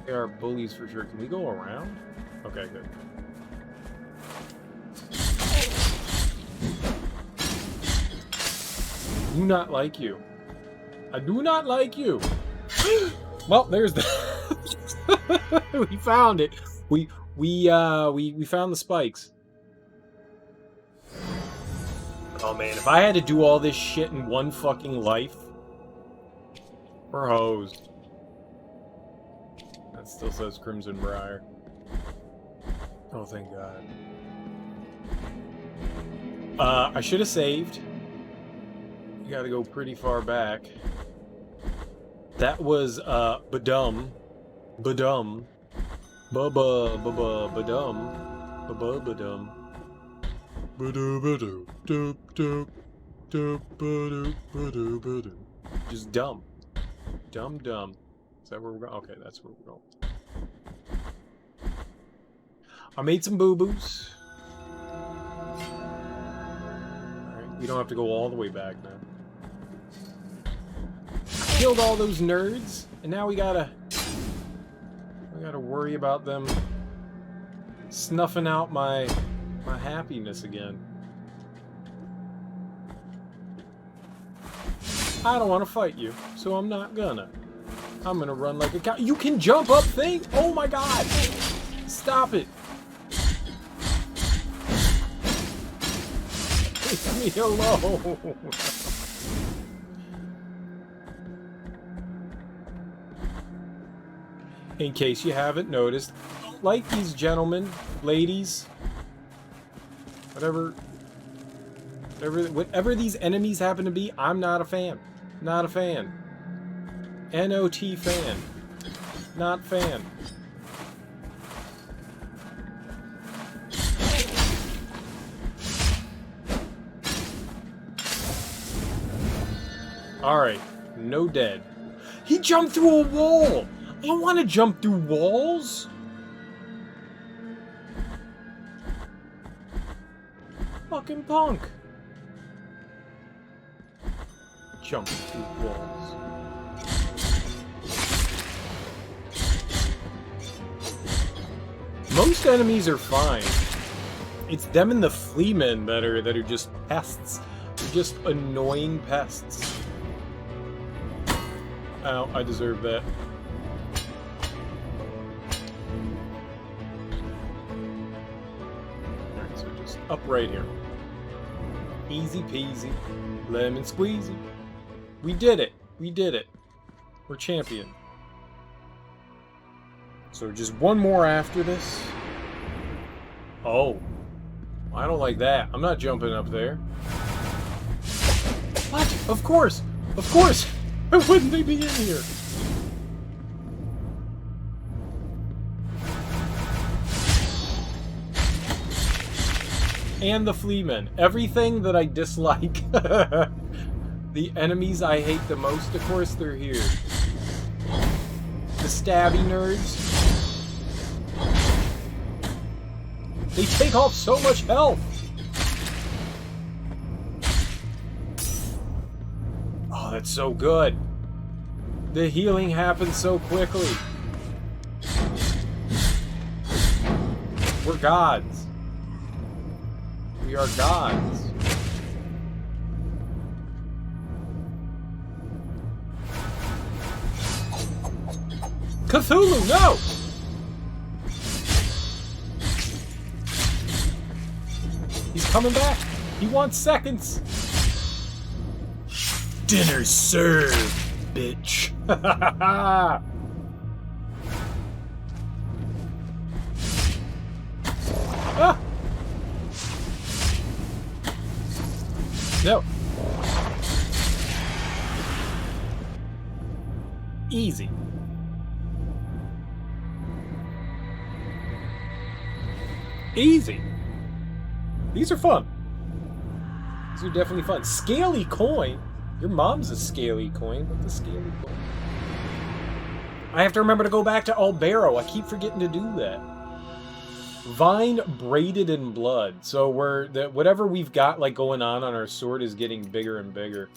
[SPEAKER 1] They are bullies for sure. Can we go around? Okay, good. I do not like you. I do not like you. Well, there's the... We found it. We found the spikes. Oh man, if I had to do all this shit in one fucking life, we're hosed. That still says Crimson Briar. Oh, thank God. I should have saved. You gotta go pretty far back. That was, Badum. Badum. Bubba, bubba, badum. Bubba, badum. Badoo, badoo, doop, doop, badoo, badoo, badoo. Just dumb. Dumb, dumb. Is that where we're going? Okay, that's where we're going. I made some boo-boos. We don't have to go all the way back now. Killed all those nerds, and now we gotta worry about them snuffing out my happiness again. I don't want to fight you, so I'm not gonna. I'm gonna run like a cow. You can jump up thing? Oh my god! Stop it! Leave me alone! In case you haven't noticed, like these gentlemen, ladies, whatever these enemies happen to be, I'm not a fan. Not a fan. NOT fan. Not fan. Alright, no dead. He jumped through a wall! I don't want to jump through walls! Fucking punk! Jump through walls. Most enemies are fine. It's them and the fleamen that are just pests. They're just annoying pests. Ow, I deserve that. Alright, so just up right here. Easy peasy. Lemon squeezy. We did it. We did it. We're champion. So just one more after this. Oh. I don't like that. I'm not jumping up there. What? Of course! Of course! Why wouldn't they be in here? And the fleamen. Everything that I dislike. The enemies I hate the most, of course, they're here. The stabby nerds. They take off so much health. Oh, that's so good. The healing happens so quickly. We're gods. We are gods. Cthulhu, no! He's coming back. He wants seconds. Dinner served, bitch. Ah! No. Easy. Easy. These are fun. These are definitely fun. Scaly coin. Your mom's a scaly coin. What's a scaly coin? I have to remember to go back to Albero. I keep forgetting to do that. Vine braided in blood. So whatever we've got like going on our sword is getting bigger and bigger.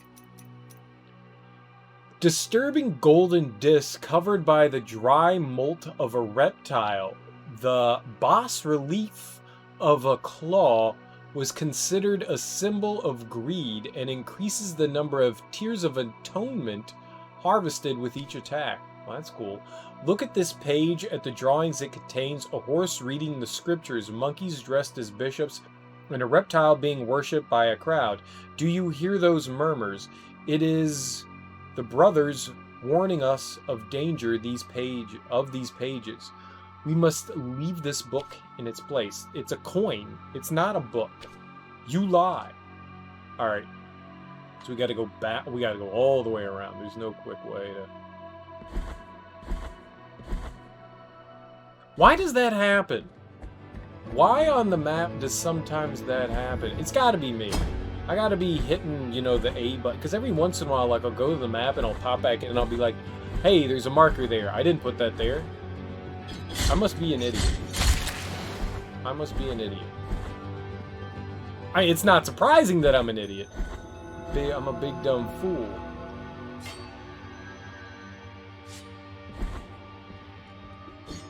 [SPEAKER 1] Disturbing golden disc covered by the dry molt of a reptile. The bas relief of a claw was considered a symbol of greed and increases the number of tears of atonement harvested with each attack. Well, that's cool. Look at this page at the drawings. It contains a horse reading the scriptures, monkeys dressed as bishops, and a reptile being worshipped by a crowd. Do you hear those murmurs? It is the brothers warning us of danger of these pages. We must leave this book in its place. It's a coin. It's not a book. You lie. Alright. So we gotta go back. We gotta go all the way around. There's no quick way to... Why does that happen? Why on the map does sometimes that happen? It's gotta be me. I gotta be hitting, you know, the A button. Because every once in a while, like, I'll go to the map and I'll pop back in and I'll be like, hey, there's a marker there. I didn't put that there. I must be an idiot. I must be an idiot. It's not surprising that I'm an idiot. I'm a big dumb fool.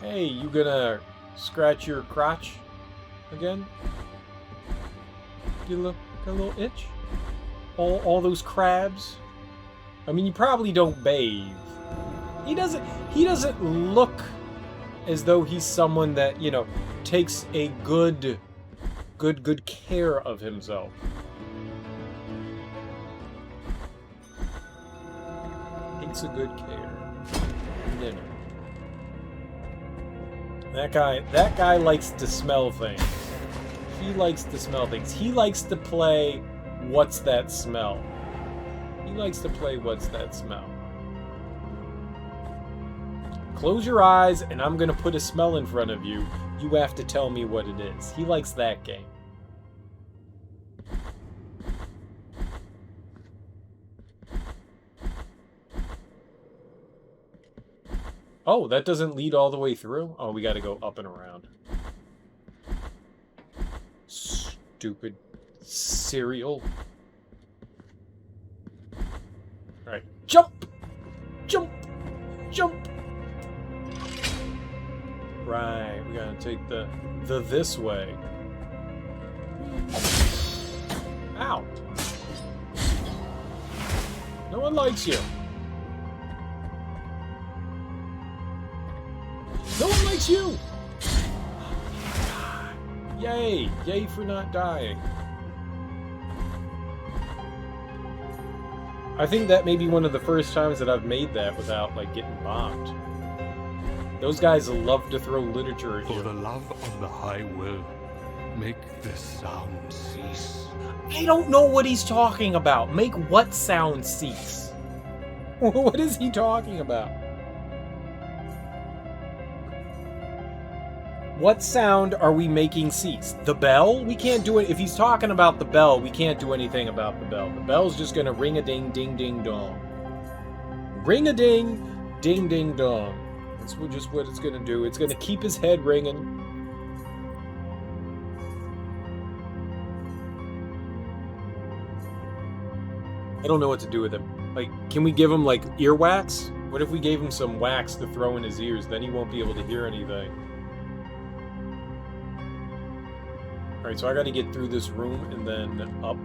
[SPEAKER 1] Hey, you gonna scratch your crotch again? Got a little itch? All those crabs? I mean, you probably don't bathe. He doesn't look as though he's someone that, you know, takes a good care of himself. Takes a good care. You know. That guy likes to smell things. He likes to smell things. He likes to play What's That Smell? He likes to play What's That Smell? Close your eyes, and I'm gonna put a smell in front of you. You have to tell me what it is. He likes that game. Oh, that doesn't lead all the way through? Oh, we gotta go up and around. Stupid cereal. Alright, jump! Jump! Jump! Right, we gotta take the this way. Ow! No one likes you. No one likes you! Yay! Yay for not dying. I think that may be one of the first times that I've made that without, like, getting bombed. Those guys love to throw literature at you.
[SPEAKER 3] For the love of the high will, make this sound cease.
[SPEAKER 1] I don't know what he's talking about. Make what sound cease? What is he talking about? What sound are we making cease? The bell? We can't do it. If he's talking about the bell, we can't do anything about the bell. The bell's just gonna ring-a-ding, ding-ding-dong. Ring-a-ding, ding-ding-dong. That's just what it's gonna do. It's gonna keep his head ringing. I don't know what to do with him. Like, can we give him, like, earwax? What if we gave him some wax to throw in his ears? Then he won't be able to hear anything. Alright, so I gotta get through this room and then up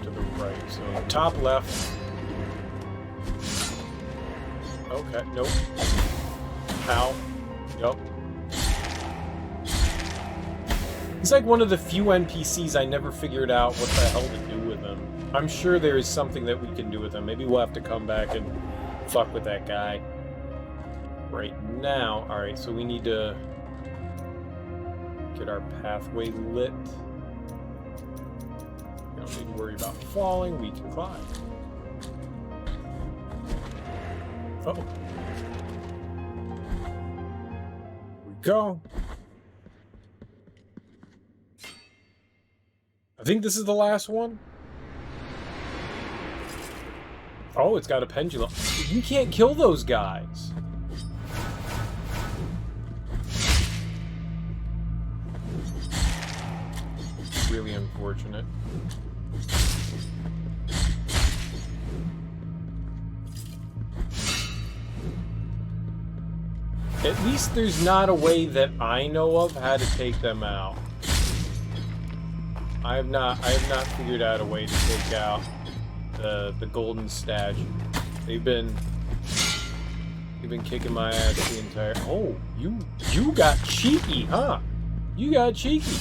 [SPEAKER 1] to the right. So, top left. Okay, nope. Ow. Yup. He's like one of the few NPCs I never figured out what the hell to do with him. I'm sure there is something that we can do with him. Maybe we'll have to come back and fuck with that guy. Right now. Alright, so we need to get our pathway lit. We don't need to worry about falling. We can climb. Uh-oh. Here we go. I think this is the last one. Oh, it's got a pendulum. We can't kill those guys. Really unfortunate. At least there's not a way that I know of how to take them out. I have not figured out a way to take out the golden statue. They've been kicking my ass the entire. Oh, you got cheeky, huh? You got cheeky.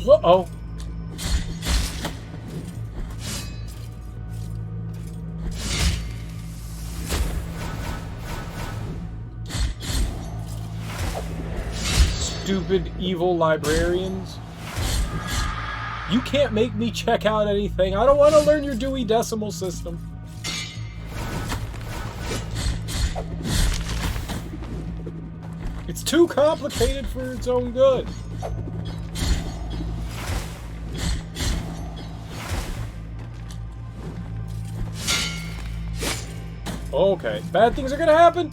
[SPEAKER 1] Uh-oh. Stupid evil librarians. You can't make me check out anything. I don't want to learn your Dewey Decimal System. It's too complicated for its own good. Okay, bad things are gonna happen!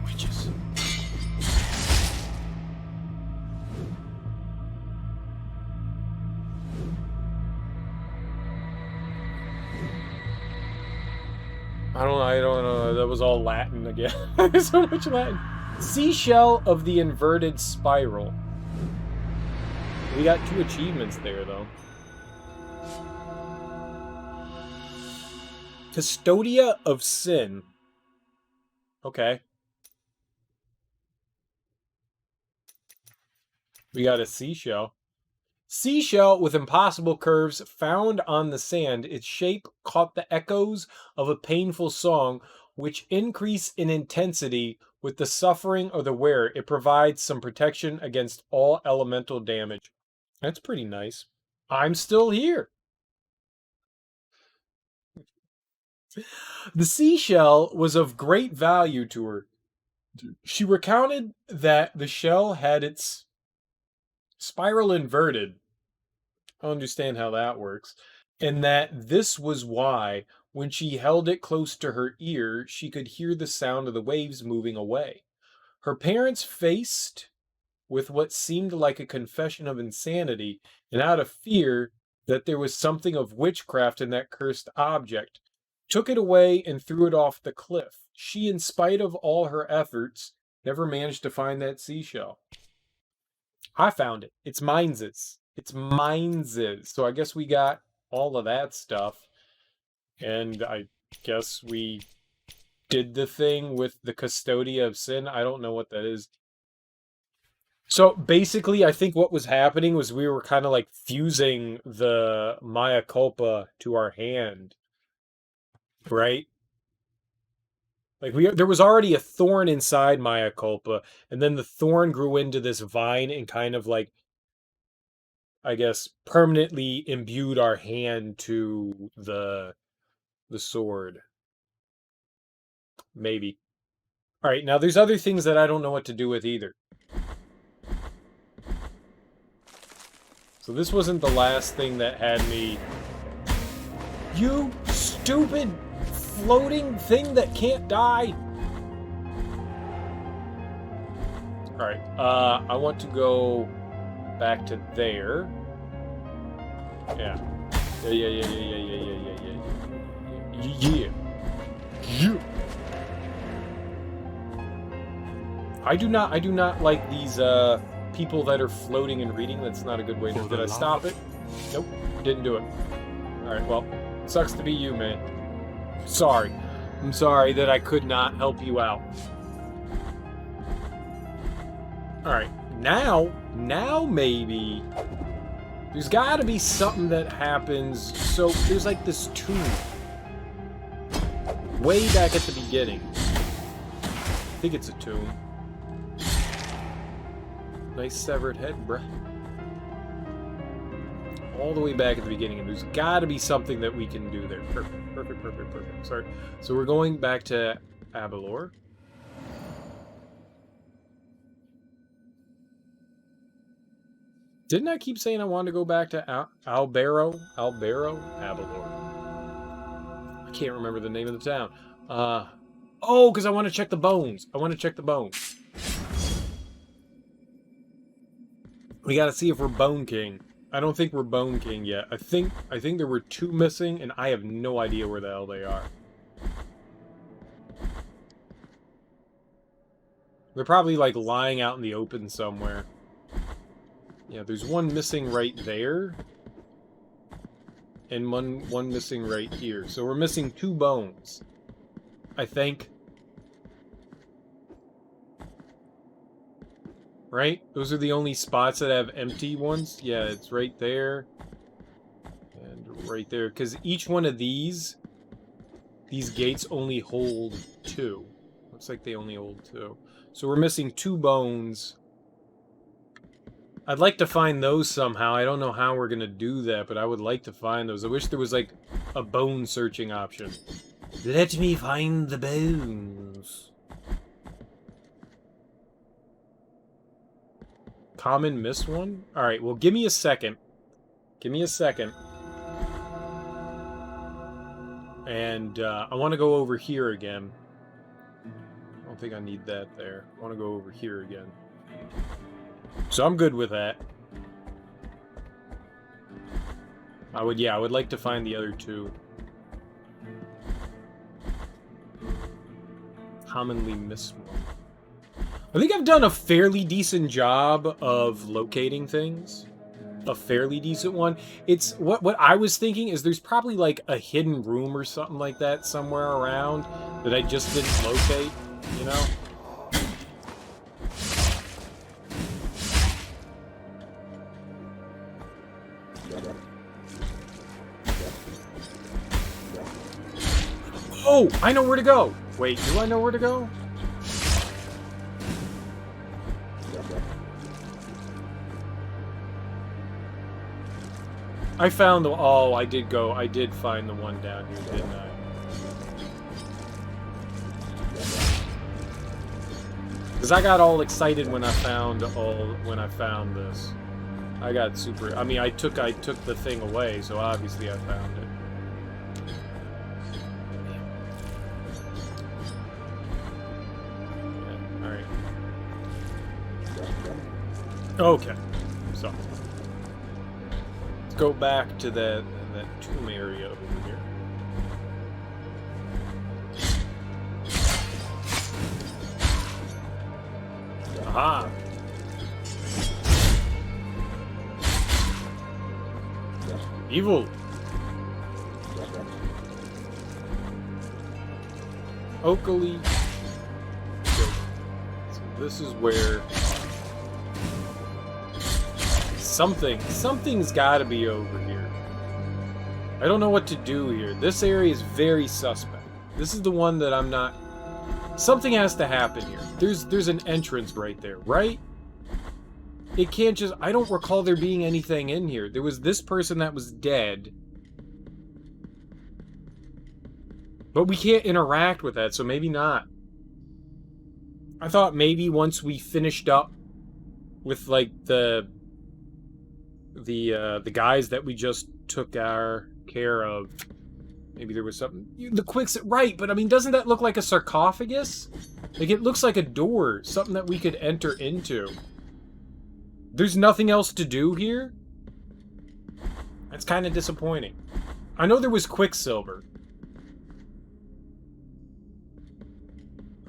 [SPEAKER 1] Witches. I don't know. That was all Latin again. There's so much Latin. Seashell of the inverted spiral. We got 2 achievements there, though. Custodia of Sin. Okay. We got a seashell. Seashell with impossible curves found on the sand. Its shape caught the echoes of a painful song, which increase in intensity with the suffering of the wearer. It provides some protection against all elemental damage. That's pretty nice. I'm still here. The seashell was of great value to her. She recounted that the shell had its spiral inverted. I don't understand how that works. And that this was why, when she held it close to her ear, she could hear the sound of the waves moving away. Her parents, faced with what seemed like a confession of insanity, and out of fear that there was something of witchcraft in that cursed object, took it away and threw it off the cliff. She, in spite of all her efforts, never managed to find that seashell. I found it. It's mine's. It's mine's. So I guess we got all of that stuff. And I guess we did the thing with the Custodia of Sin. I don't know what that is. So basically, I think what was happening was we were kind of like fusing the Maya Culpa to our hand. Right? Like there was already a thorn inside Maya Culpa, and then the thorn grew into this vine and kind of like, I guess, permanently imbued our hand to the sword. Maybe. All right, now there's other things that I don't know what to do with either. So this wasn't the last thing that had me. You stupid floating thing that can't die. All right, I want to go back to there. Yeah. Yeah. I do not like these people that are floating and reading. That's not a good way to. Did I stop it? Nope, didn't do it. All right, well, sucks to be you, man. Sorry. I'm sorry that I could not help you out. All right, now maybe there's got to be something that happens. So there's like this tomb way back at the beginning. I think it's a tomb. Nice severed head, bruh. All the way back at the beginning, and there's got to be something that we can do there. Perfect. Sorry. So we're going back to Abalor. Didn't I keep saying I wanted to go back to Albero? Abalor. I can't remember the name of the town. Oh, because I want to check the bones. We got to see if we're Bone King. I don't think we're Bone King yet. I think there were 2 missing, and I have no idea where the hell they are. They're probably like lying out in the open somewhere. Yeah, there's one missing right there. And one missing right here. So we're missing 2 bones. I think. Right? Those are the only spots that have empty ones. Yeah, it's right there. And right there. Because each one of these gates only hold 2. Looks like they only hold 2. So we're missing 2 bones. I'd like to find those somehow. I don't know how we're going to do that, but I would like to find those. I wish there was like a bone searching option. Let me find the bones. Common missed one? Alright, well, give me a second. Give me a second. And, I want to go over here again. I don't think I need that there. I want to go over here again. So I'm good with that. I would like to find the other two. Commonly missed one. I think I've done a fairly decent job of locating things. A fairly decent one. It's what I was thinking is there's probably like a hidden room or something like that somewhere around that I just didn't locate, you know? Oh, I know where to go. Wait, do I know where to go? I found the... Oh, I did find the one down here, didn't I? Because I got all excited when I found this. I got super... I mean, I took the thing away, so obviously I found it. Yeah, alright. Okay. So... go back to that tomb area over here. Aha! Evil! Oakley. So this is where... Something's gotta be over here. I don't know what to do here. This area is very suspect. This is the one that I'm not... Something has to happen here. There's an entrance right there, right? It can't just... I don't recall there being anything in here. There was this person that was dead. But we can't interact with that, so maybe not. I thought maybe once we finished up with, like, the guys that we just took care of. Maybe there was something... The quicks... Right, but I mean, doesn't that look like a sarcophagus? Like, it looks like a door. Something that we could enter into. There's nothing else to do here? That's kind of disappointing. I know there was Quicksilver.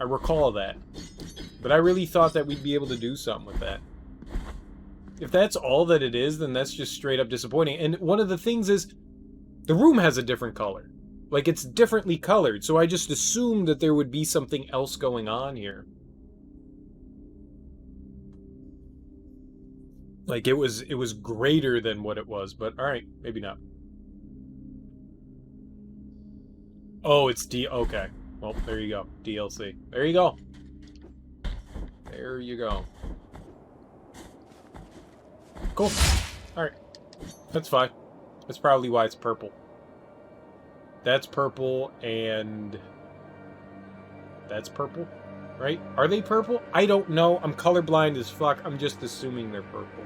[SPEAKER 1] I recall that. But I really thought that we'd be able to do something with that. If that's all that it is, then that's just straight up disappointing. And one of the things is, the room has a different color. Like, it's differently colored, so I just assumed that there would be something else going on here. Like, it was greater than what it was, but alright, maybe not. Oh, it's okay. Well, there you go. DLC. There you go. There you go. Cool. Alright. That's fine. That's probably why it's purple. That's purple, and... That's purple? Right? Are they purple? I don't know. I'm colorblind as fuck. I'm just assuming they're purple.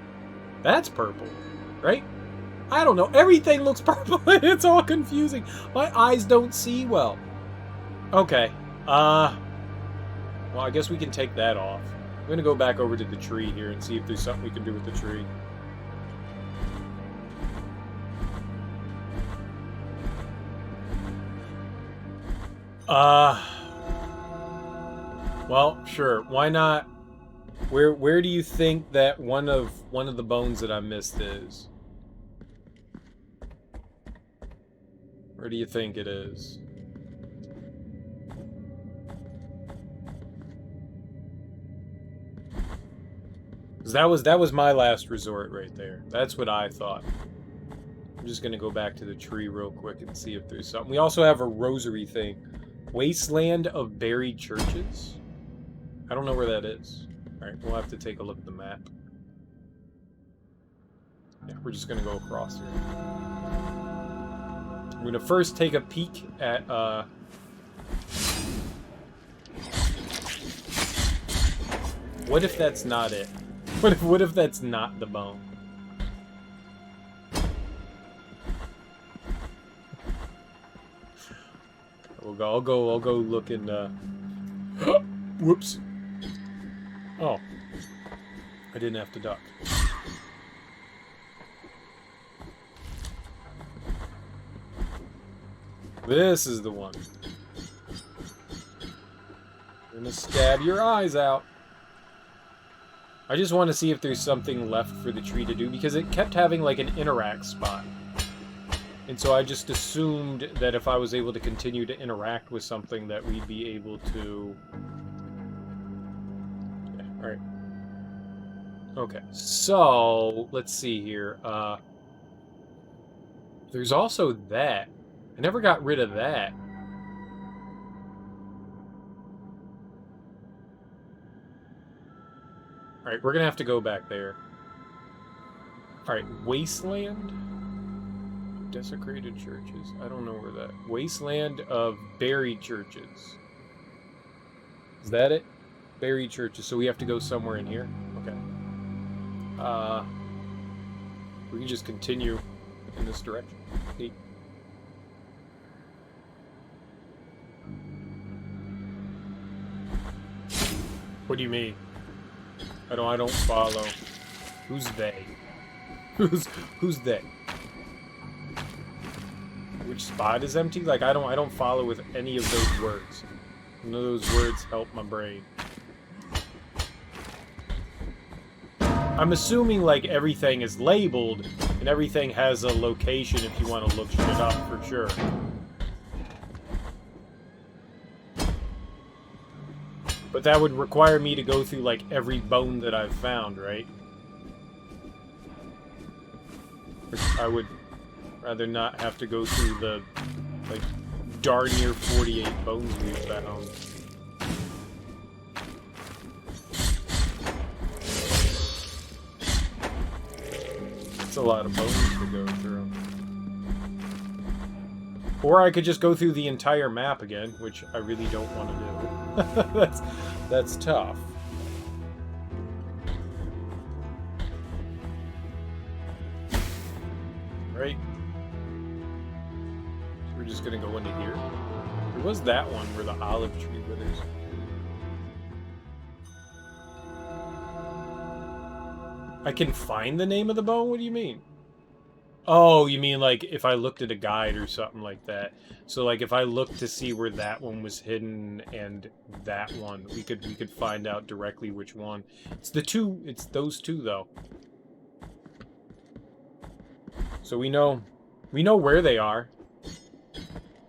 [SPEAKER 1] That's purple. Right? I don't know. Everything looks purple. It's all confusing. My eyes don't see well. Okay. Well, I guess we can take that off. I'm gonna go back over to the tree here and see if there's something we can do with the tree. Well, sure. Why not? Where do you think that one of the bones that I missed is? Where do you think it is? Because that was my last resort right there. That's what I thought. I'm just gonna go back to the tree real quick and see if there's something. We also have a rosary thing. Wasteland of Buried Churches? I don't know where that is. Alright, we'll have to take a look at the map. Yeah, we're just gonna go across here. I'm gonna first take a peek at, what if that's not it? What if that's not the bone? I'll go look in whoops. Oh. I didn't have to duck. This is the one. I'm gonna stab your eyes out. I just want to see if there's something left for the tree to do, because it kept having like an interact spot. And so I just assumed that if I was able to continue to interact with something that we'd be able to... Yeah, alright. Okay, so let's see here. There's also that. I never got rid of that. Alright, we're gonna have to go back there. Alright, Wasteland? Desecrated churches. I don't know where that... Wasteland of buried churches. Is that it? Buried churches. So we have to go somewhere in here? Okay. We can just continue in this direction. Neat. What do you mean? I don't follow. Who's they? Who's they? Which spot is empty? Like I don't follow with any of those words. None of those words help my brain. I'm assuming like everything is labeled and everything has a location if you want to look shit up for sure. But that would require me to go through like every bone that I've found, right? I would rather not have to go through the like darn near 48 bones we've found. It's a lot of bones to go through. Or I could just go through the entire map again, which I really don't want to do. That's tough. Right? So we're just gonna go into here. There was that one where the olive tree withers. I can find the name of the bone? What do you mean? Oh, you mean like if I looked at a guide or something like that. So like if I looked to see where that one was hidden and that one, we could find out directly which one. It's those two though. So we know where they are.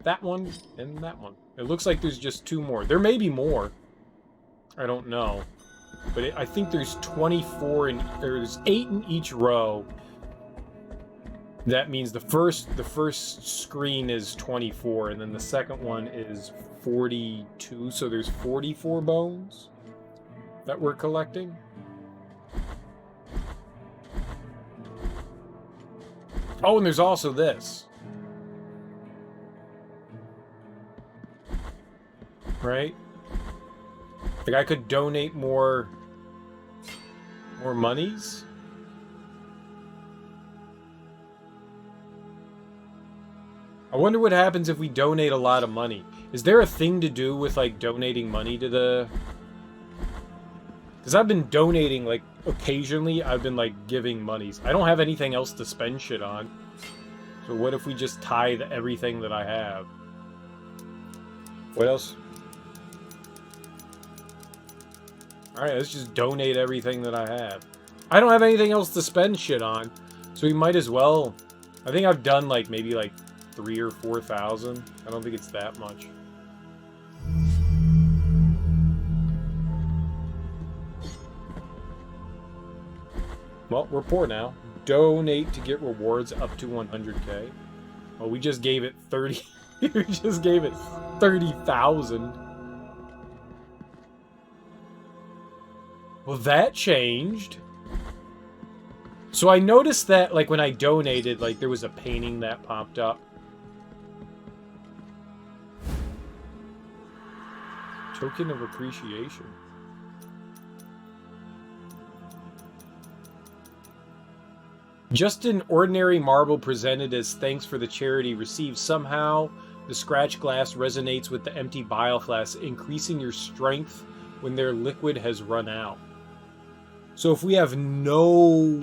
[SPEAKER 1] That one and that one. It looks like there's just two more. There may be more. I don't know. But I think there's 24 there's 8 in each row. That means the first screen is 24, and then the second one is 42. So there's 44 bones that we're collecting. Oh, and there's also this. Right? Like I could donate more monies. I wonder what happens if we donate a lot of money. Is there a thing to do with like donating money to the... Because I've been donating, like, occasionally I've been like giving monies. I don't have anything else to spend shit on. So what if we just tithe everything that I have? What else? Alright, let's just donate everything that I have. I don't have anything else to spend shit on. So we might as well... I think I've done like maybe like 3,000 or 4,000. I don't think it's that much. Well, we're poor now. Donate to get rewards up to 100k. Well, we just gave it 30. We just gave it 30,000. Well, that changed. So I noticed that, like, when I donated, like, there was a painting that popped up. Token of appreciation. Just an ordinary marble presented as thanks for the charity received. Somehow, the scratch glass resonates with the empty bile flask, increasing your strength when their liquid has run out. So if we have no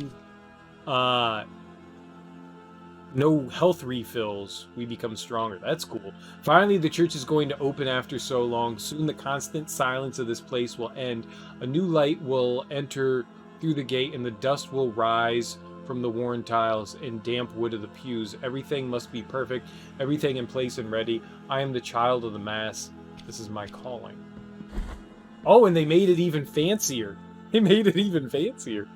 [SPEAKER 1] health refills, we become stronger. That's cool. Finally, the church is going to open after so long. Soon the constant silence of this place will end. A new light will enter through the gate, and the dust will rise from the worn tiles and damp wood of the pews. Everything must be perfect, everything in place and ready. I am the child of the Mass. This is my calling. Oh, and they made it even fancier. They made it even fancier.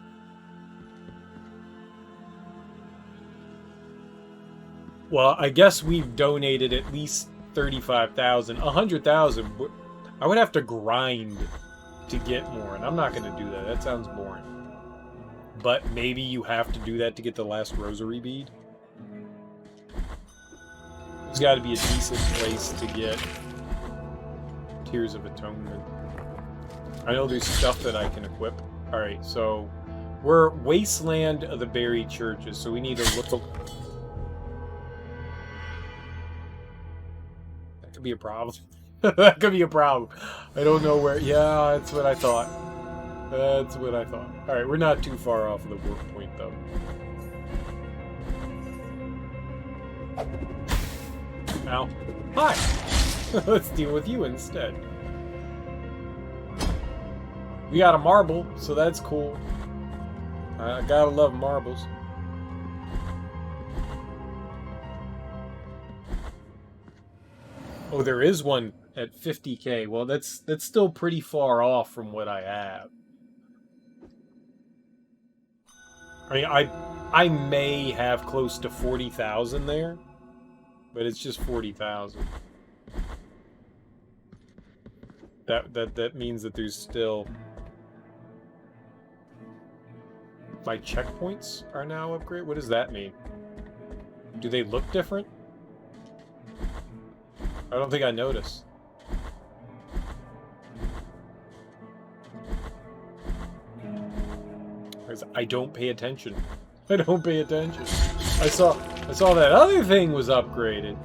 [SPEAKER 1] Well, I guess we've donated at least 35,000. 100,000. I would have to grind to get more, and I'm not going to do that. That sounds boring. But maybe you have to do that to get the last rosary bead. There's got to be a decent place to get Tears of Atonement. I know there's stuff that I can equip. Alright, so we're Wasteland of the Buried Churches, so we need to look. That could be a problem. That could be a problem. I don't know where. Yeah, that's what I thought. That's what I thought. Alright, we're not too far off of the work point, though. Now, hi! Let's deal with you instead. We got a marble, so that's cool. I gotta love marbles. Oh, there is one at 50k. Well, that's still pretty far off from what I have. I mean, I may have close to 40,000 there, but it's just 40,000. That means that there's still. My checkpoints are now upgraded? What does that mean? Do they look different? I don't think I noticed. I don't pay attention. I don't pay attention. I saw that other thing was upgraded.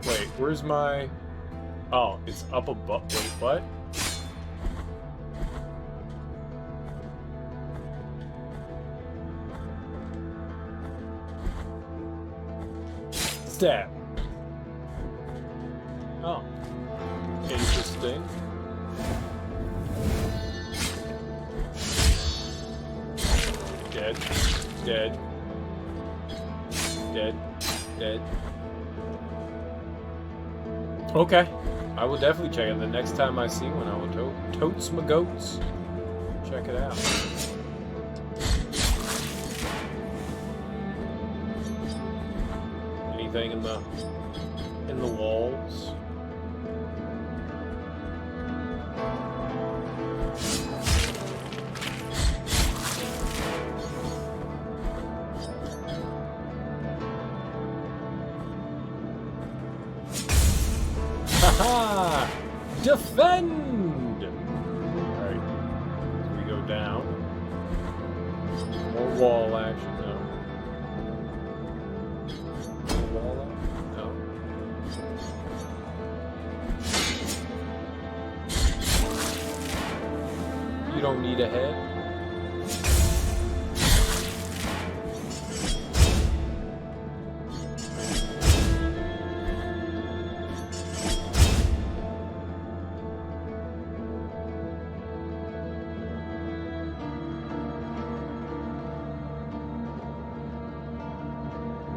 [SPEAKER 1] Wait, where's my... Oh, it's up above. Wait, what? Stab. Oh. Interesting. Dead. Dead. Dead. Dead. Okay. I will definitely check it. The next time I see one, I will totes my goats. Check it out. Anything in the walls? Haha! Defend! Alright. So we go down. More wall action. No. More wall action? No. You don't need a head.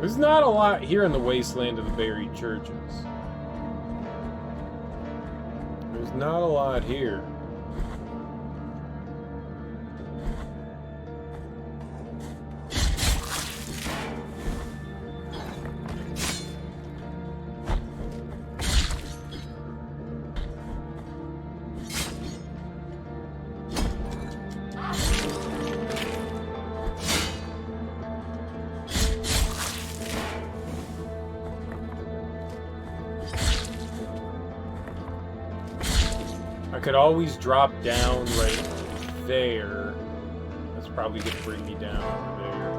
[SPEAKER 1] There's not a lot here in the Wasteland of the Buried Churches. There's not a lot here. I could always drop down right there. That's probably going to bring me down over there.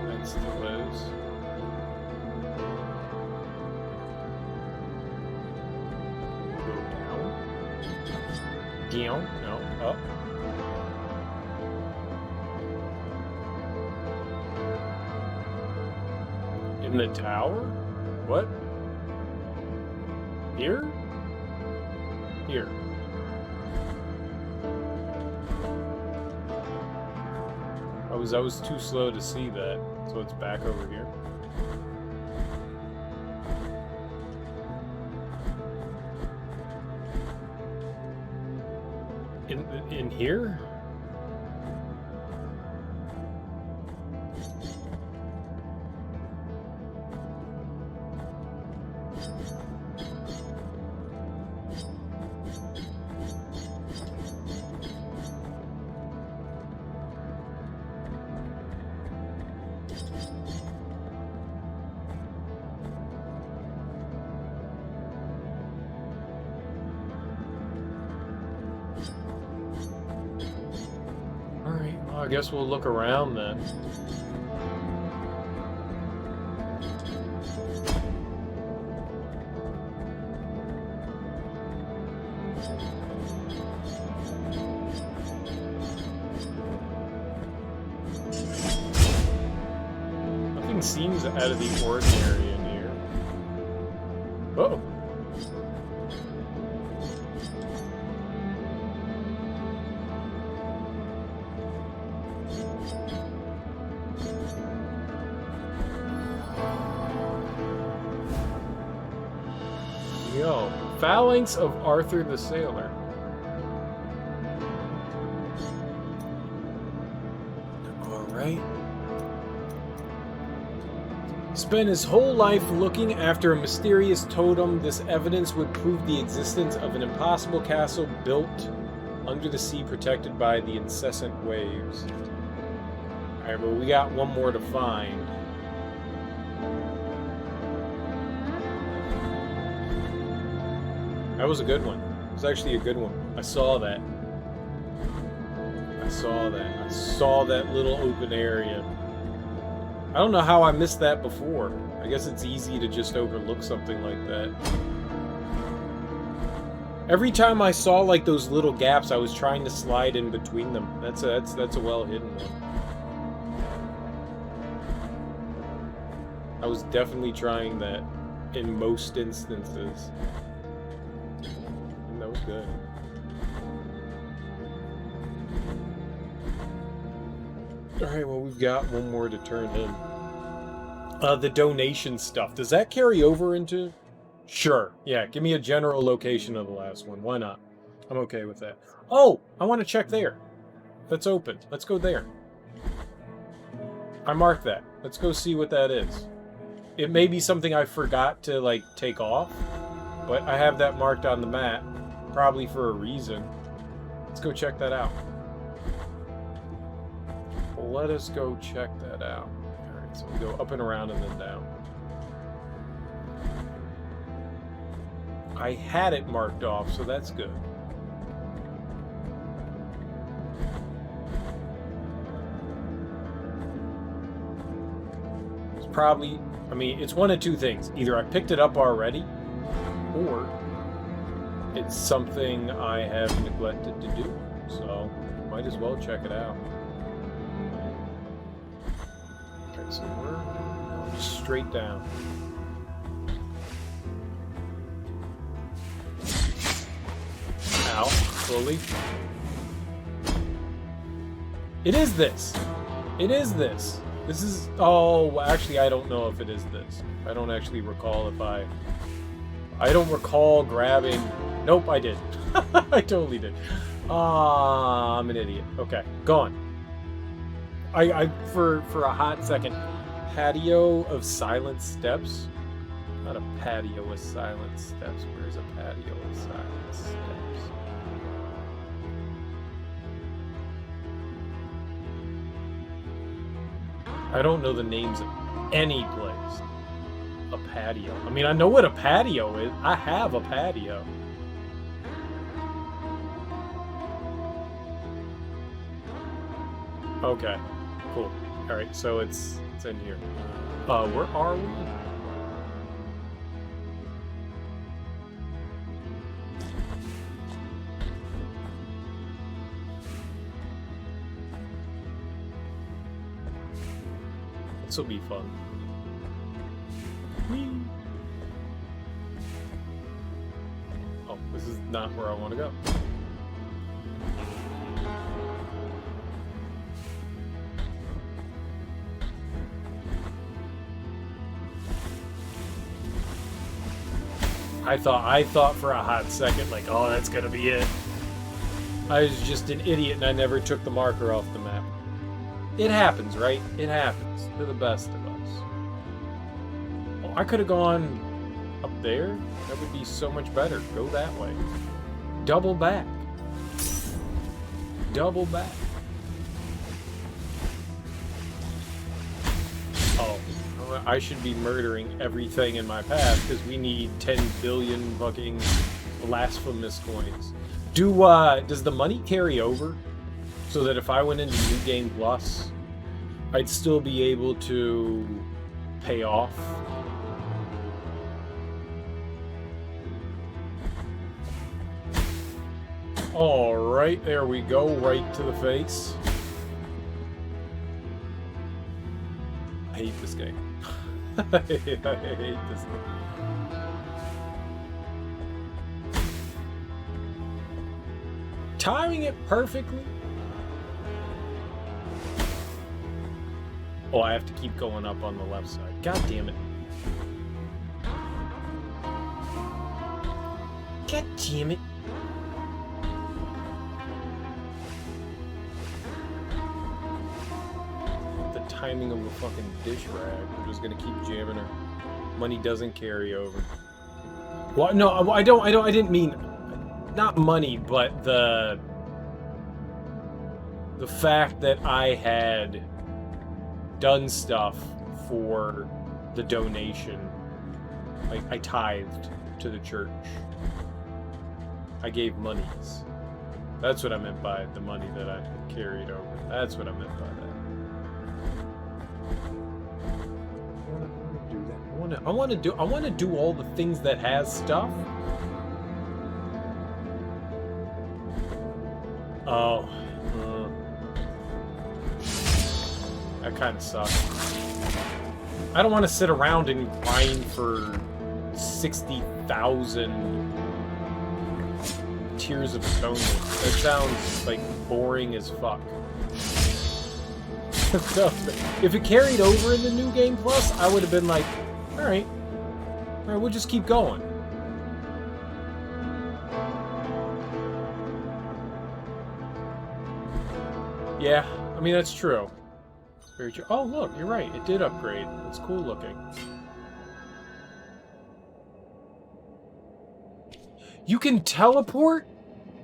[SPEAKER 1] That's the Liz. Go down. Down? No. Up. In the tower? What? Here? Here. I was too slow to see that, so it's back over here. In here? I guess we'll look around then. Nothing seems out of the ordinary in here. Whoa. Yo, Phalanx of Arthur the Sailor. Alright. Spent his whole life looking after a mysterious totem. This evidence would prove the existence of an impossible castle built under the sea, protected by the incessant waves. Alright, but we got one more to find. That was a good one. It was actually a good one. I saw that. I saw that. I saw that little open area. I don't know how I missed that before. I guess it's easy to just overlook something like that. Every time I saw like those little gaps, I was trying to slide in between them. That's a well hidden one. I was definitely trying that in most instances. That was good. Alright, well, we've got one more to turn in. The donation stuff. Does that carry over into... Sure. Yeah, give me a general location of the last one. Why not? I'm okay with that. Oh! I want to check there. That's open. Let's go there. I marked that. Let's go see what that is. It may be something I forgot to, like, take off, but I have that marked on the map. Probably for a reason. Let's go check that out. Well, let us go check that out. Alright, so we go up and around and then down. I had it marked off, so that's good. It's probably... I mean, it's one of two things. Either I picked it up already, or... it's something I have neglected to do, so might as well check it out. Okay, so we're just straight down. Ow, slowly. It is this! It is this! This is... oh, actually, I don't know if it is this. I don't actually recall if I don't recall grabbing... Nope, I did. I totally did. Ah, I'm an idiot. Okay, gone. I for a hot second, patio of silent steps. Not a patio with silent steps. Where's a patio with silent steps? I don't know the names of any place. A patio. I mean, I know what a patio is. I have a patio. Okay, cool. All right, so it's in here. Where are we? This will be fun. Whee! Oh, this is not where I want to go. I thought for a hot second, like, oh, that's gonna be it. I was just an idiot and I never took the marker off the map. It happens, right? It happens. They're the best of us. Oh, I could have gone up there. That would be so much better. Go that way. Double back. Double back. Oh, I should be murdering everything in my path because we need 10 billion fucking Blasphemous coins. Does the money carry over? So that if I went into New Game Plus, I'd still be able to pay off. Alright, there we go, right to the face. I hate this game. I hate this game. Timing it perfectly. Oh, I have to keep going up on the left side. God damn it. God damn it. The timing of a fucking dish rag. I'm just gonna keep jamming her. Money doesn't carry over. Well, no, I didn't mean not money, but the fact that I had done stuff for the donation. Like, I tithed to the church. I gave monies. That's what I meant by the money that I carried over. That's what I meant by that. I want to do all the things that has stuff. Oh. That kind of sucks. I don't want to sit around and grind for 60,000 Tears of Atonement. That sounds like boring as fuck. So, if it carried over in the New Game Plus, I would have been like, alright, we'll just keep going. Yeah, I mean, that's true. Very true. Oh, look, you're right. It did upgrade. It's cool looking. You can teleport?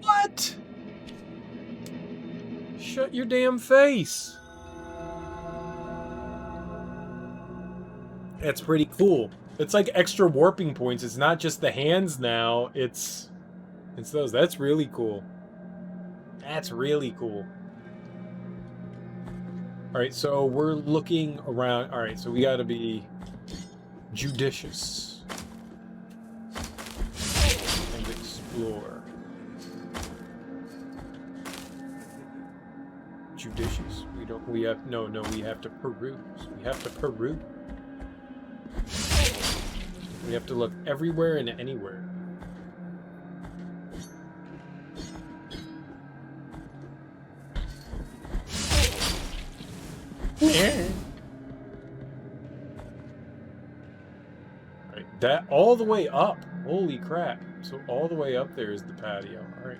[SPEAKER 1] What? Shut your damn face. That's pretty cool. It's like extra warping points. It's not just the hands now. It's those. That's really cool. That's really cool. Alright, so we're looking around. Alright, so we gotta be judicious. And explore. Judicious. We have to peruse. We have to peruse. We have to look everywhere and anywhere. Alright, that all the way up. Holy crap. So all the way up there is the patio. Alright.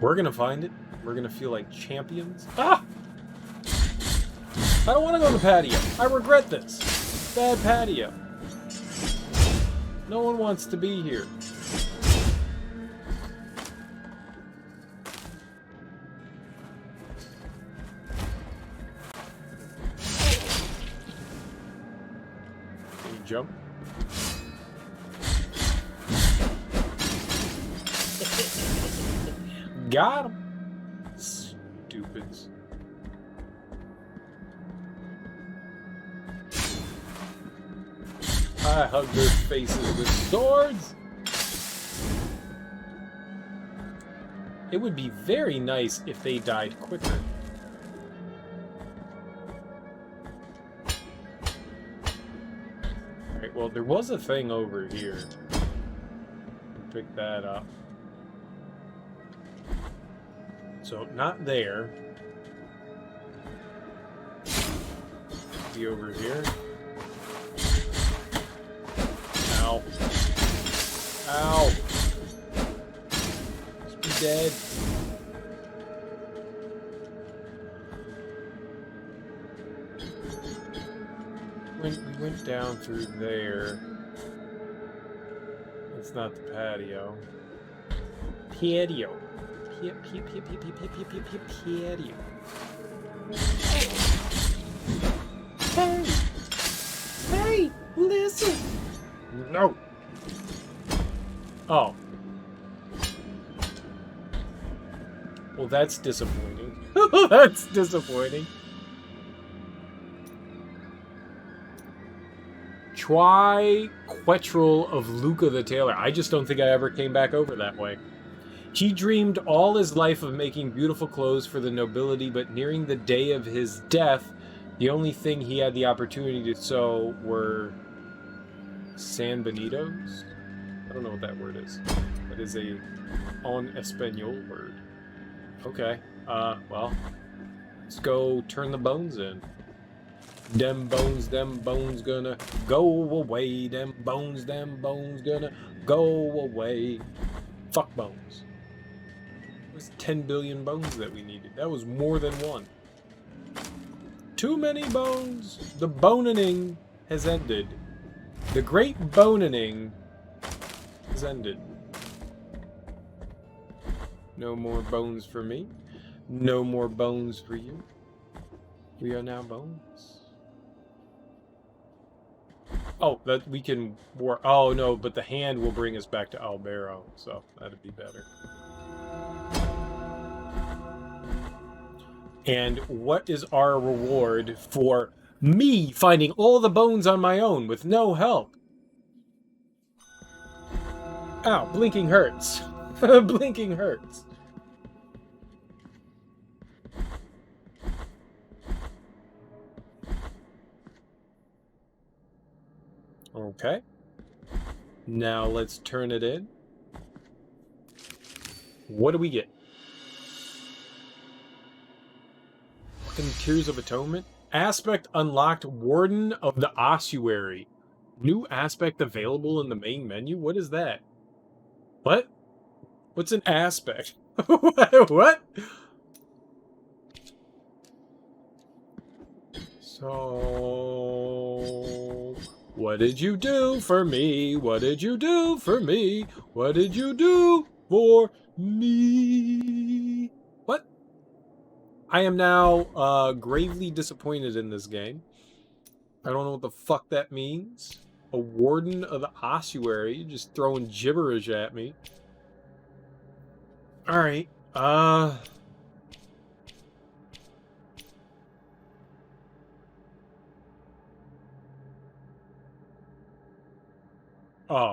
[SPEAKER 1] We're gonna find it. We're gonna feel like champions. Ah! I don't want to go on the patio. I regret this. Bad patio. No one wants to be here. jump. Got him. Stupids. I hug their faces with swords. It would be very nice if they died quicker. Alright, well, there was a thing over here. Pick that up. So, not there. Be over here. Ow. Ow. Just be dead. We went down through there. It's not the patio. Patio. Patio. Hey! Hey! Listen! No! Oh. Well, that's disappointing. That's disappointing. Try Quetrel of Luca the Tailor. I just don't think I ever came back over that way. He dreamed all his life of making beautiful clothes for the nobility, but nearing the day of his death, the only thing he had the opportunity to sew were San Benitos? I don't know what that word is. That is a en Espanol word. Okay. Well, let's go turn the bones in. Them bones gonna go away. Them bones gonna go away. Fuck bones. It was 10 billion bones that we needed. That was more than one. Too many bones. The bonening has ended. The great bonening has ended. No more bones for me. No more bones for you. We are now bones. Oh, that we can war. Oh no, but the hand will bring us back to Albero, so that'd be better. And what is our reward for me finding all the bones on my own with no help? Ow, blinking hurts. Blinking hurts. Okay. Now let's turn it in. What do we get? Fucking Tears of Atonement? Aspect unlocked, Warden of the Ossuary. New aspect available in the main menu? What is that? What? What's an aspect? What? So... what did you do for me? What did you do for me? What did you do for me? What? I am now gravely disappointed in this game. I don't know what the fuck that means. A warden of the ossuary, just throwing gibberish at me. Alright, oh,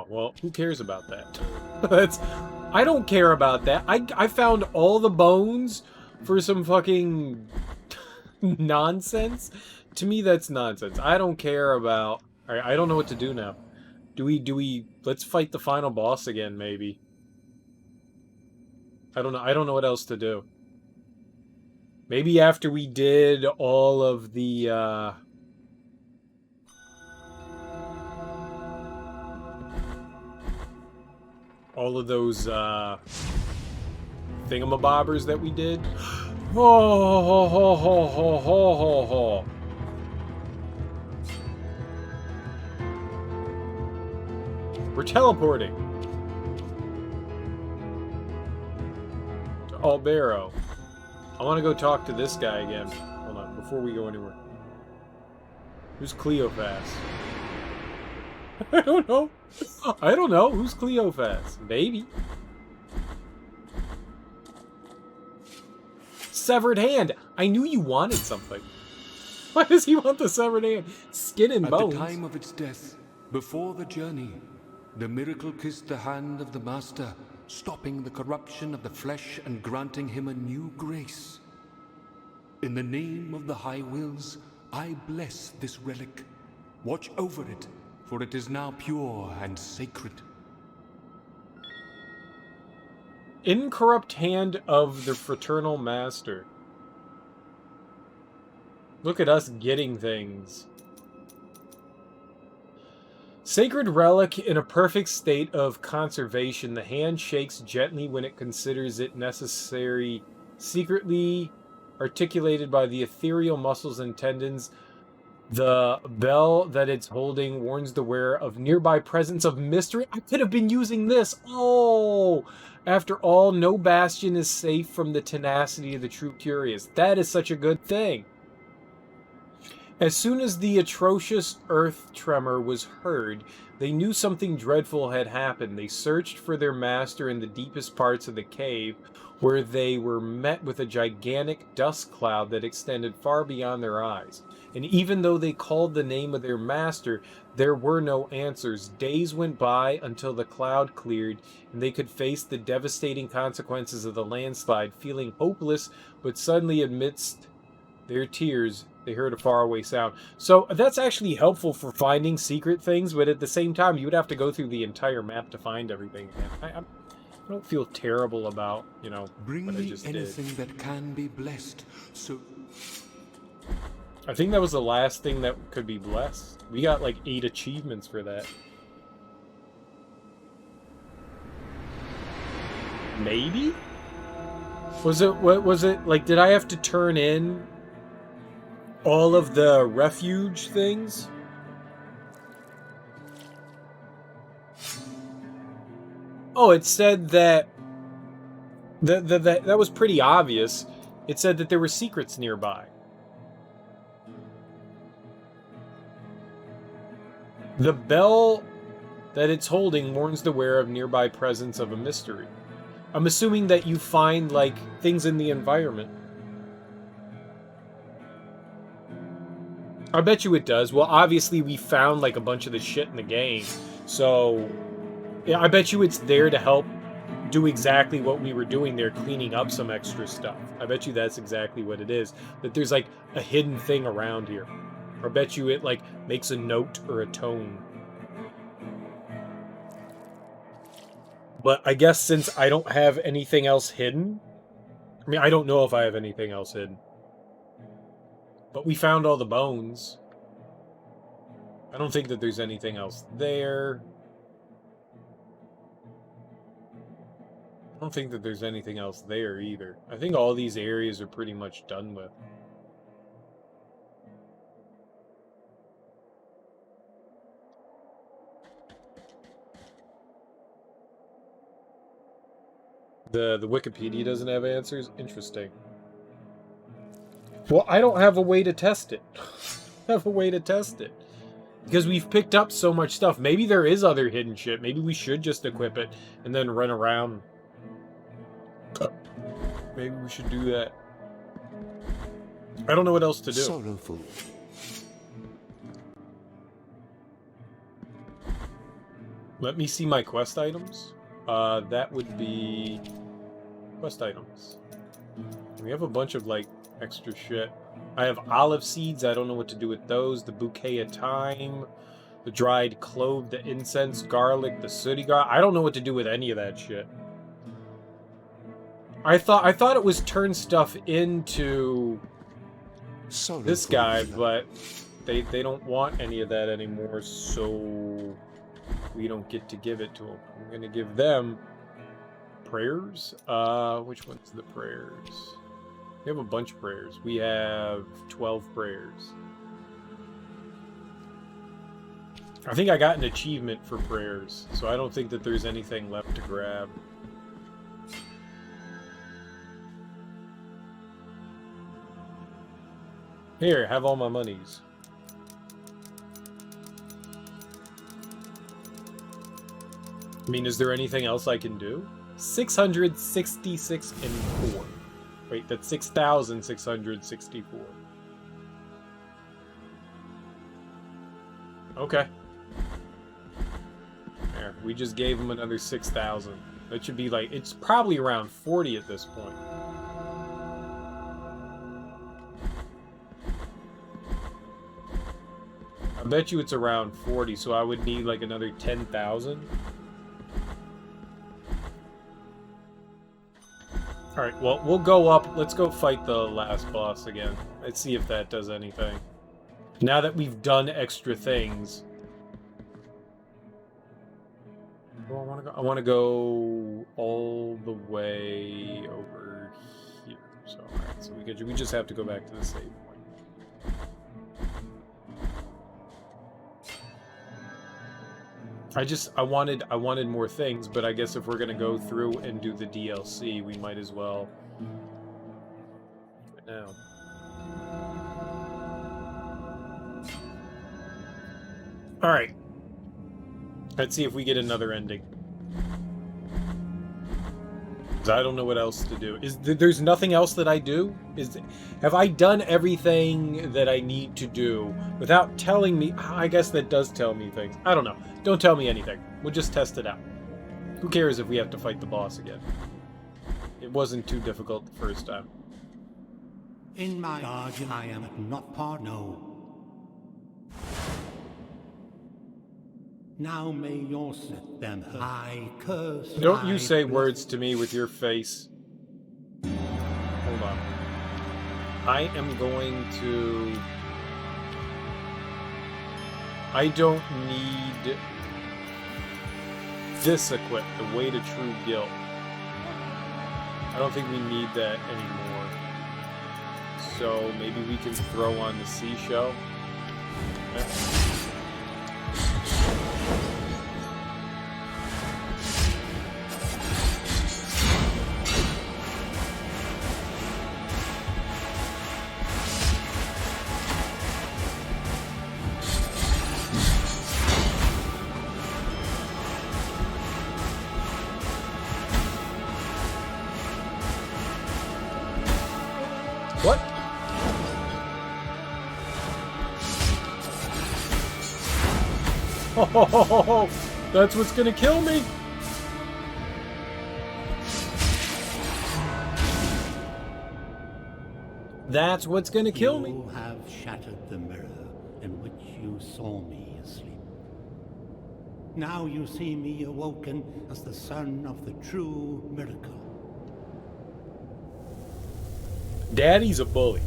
[SPEAKER 1] well, who cares about that? I don't care about that. I found all the bones for some fucking nonsense. To me, that's nonsense. I don't care about... Alright, I don't know what to do now. Do we... Let's fight the final boss again, maybe. I don't know what else to do. Maybe after we did all of the, all of those, thingamabobbers that we did. Ho, ho, ho, ho, ho, ho, ho, ho. We're teleporting to Albero. I want to go talk to this guy again. Hold on, before we go anywhere. Who's Cleophas? I don't know. I don't know. Who's Cleophas? Maybe. Severed hand. I knew you wanted something. Why does he want the severed hand? Skin and bones.
[SPEAKER 3] At the time of its death, before the journey, the miracle kissed the hand of the Master, stopping the corruption of the flesh and granting him a new grace. In the name of the High Wills, I bless this relic. Watch over it, for it is now pure and sacred.
[SPEAKER 1] Incorrupt hand of the Fraternal Master. Look at us getting things. Sacred relic in a perfect state of conservation. The hand shakes gently when it considers it necessary. Secretly articulated by the ethereal muscles and tendons, the bell that it's holding warns the wearer of nearby presence of mystery. I could have been using this. Oh! After all, no bastion is safe from the tenacity of the true curious. That is such a good thing. As soon as the atrocious earth tremor was heard, they knew something dreadful had happened. They searched for their master in the deepest parts of the cave, where they were met with a gigantic dust cloud that extended far beyond their eyes. And even though they called the name of their master, there were no answers. Days went by until the cloud cleared, and they could face the devastating consequences of the landslide, feeling hopeless, but suddenly amidst their tears, they heard a faraway sound. So that's actually helpful for finding secret things, but at the same time, you would have to go through the entire map to find everything. I don't feel terrible about, you know,
[SPEAKER 3] Bring
[SPEAKER 1] what I
[SPEAKER 3] me
[SPEAKER 1] just
[SPEAKER 3] anything
[SPEAKER 1] did.
[SPEAKER 3] that can be blessed, so...
[SPEAKER 1] I think that was the last thing that could be blessed. We got like 8 achievements for that. Maybe? Was it like, did I have to turn in all of the refuge things? Oh, it said that that was pretty obvious. It said that there were secrets nearby. The bell that it's holding warns the wearer of nearby presence of a mystery. I'm assuming that you find, like, things in the environment. I bet you it does. Well, obviously we found, like, a bunch of the shit in the game. So, yeah, I bet you it's there to help do exactly what we were doing there, cleaning up some extra stuff. I bet you that's exactly what it is. That there's, like, a hidden thing around here. I bet you it, like, makes a note or a tone. But I guess since I don't have anything else hidden... I mean, I don't know if I have anything else hidden. But we found all the bones. I don't think that there's anything else there. I don't think that there's anything else there either. I think all these areas are pretty much done with. The Wikipedia doesn't have answers? Interesting. Well, I don't have a way to test it. I have a way to test it. Because we've picked up so much stuff. Maybe there is other hidden shit. Maybe we should just equip it and then run around. Maybe we should do that. I don't know what else to do.
[SPEAKER 2] Sorrowful.
[SPEAKER 1] Let me see my quest items. That would be... Quest items. We have a bunch of, like, extra shit. I have olive seeds. I don't know what to do with those. The bouquet of thyme. The dried clove. The incense. Garlic. The sooty garlic. I don't know what to do with any of that shit. I thought it was turn stuff into this guy, but they don't want any of that anymore, so we don't get to give it to them. I'm gonna give them prayers. Which one's the prayers? We have a bunch of prayers. We have 12 prayers. I think I got an achievement for prayers, so I don't think that there's anything left to grab. Here, have all my monies. I mean, is there anything else I can do? 666 and 4. Wait, that's 6,664. Okay. There, we just gave him another 6,000. That should be like, it's probably around 40 at this point. I bet you it's around 40, so I would need like another 10,000. Alright, well, we'll go up. Let's go fight the last boss again. Let's see if that does anything. Now that we've done extra things. Where do I want to go? I want to go all the way over here. So, alright, so we just have to go back to the save point. I wanted more things, but I guess if we're gonna go through and do the DLC, we might as well do it now. Alright. Let's see if we get another ending. 'Cause I don't know what else to do. There's nothing else that I do? Have I done everything that I need to do without telling me? I guess that does tell me things. I don't know. Don't tell me anything. We'll just test it out. Who cares if we have to fight the boss again? It wasn't too difficult the first time.
[SPEAKER 4] In my guardian I am not part no. Now may your set them I curse.
[SPEAKER 1] Don't you say words to me with your face. Hold on. I am going to... I don't need this equipped, the way to true guilt. I don't think we need that anymore. So maybe we can throw on the seashell. Yeah. What? Oh, that's what's gonna kill me. That's what's gonna kill me.
[SPEAKER 4] You have shattered the mirror in which you saw me asleep. Now you see me awoken as the son of the true miracle.
[SPEAKER 1] Daddy's a bully.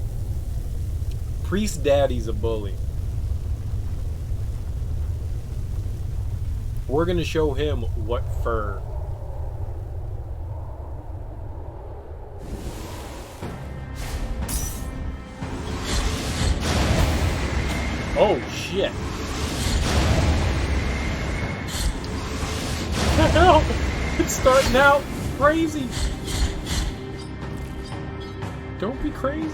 [SPEAKER 1] Priest Daddy's a bully. We're gonna show him what fur. Oh shit. Hell, it's starting out crazy. Don't be crazy.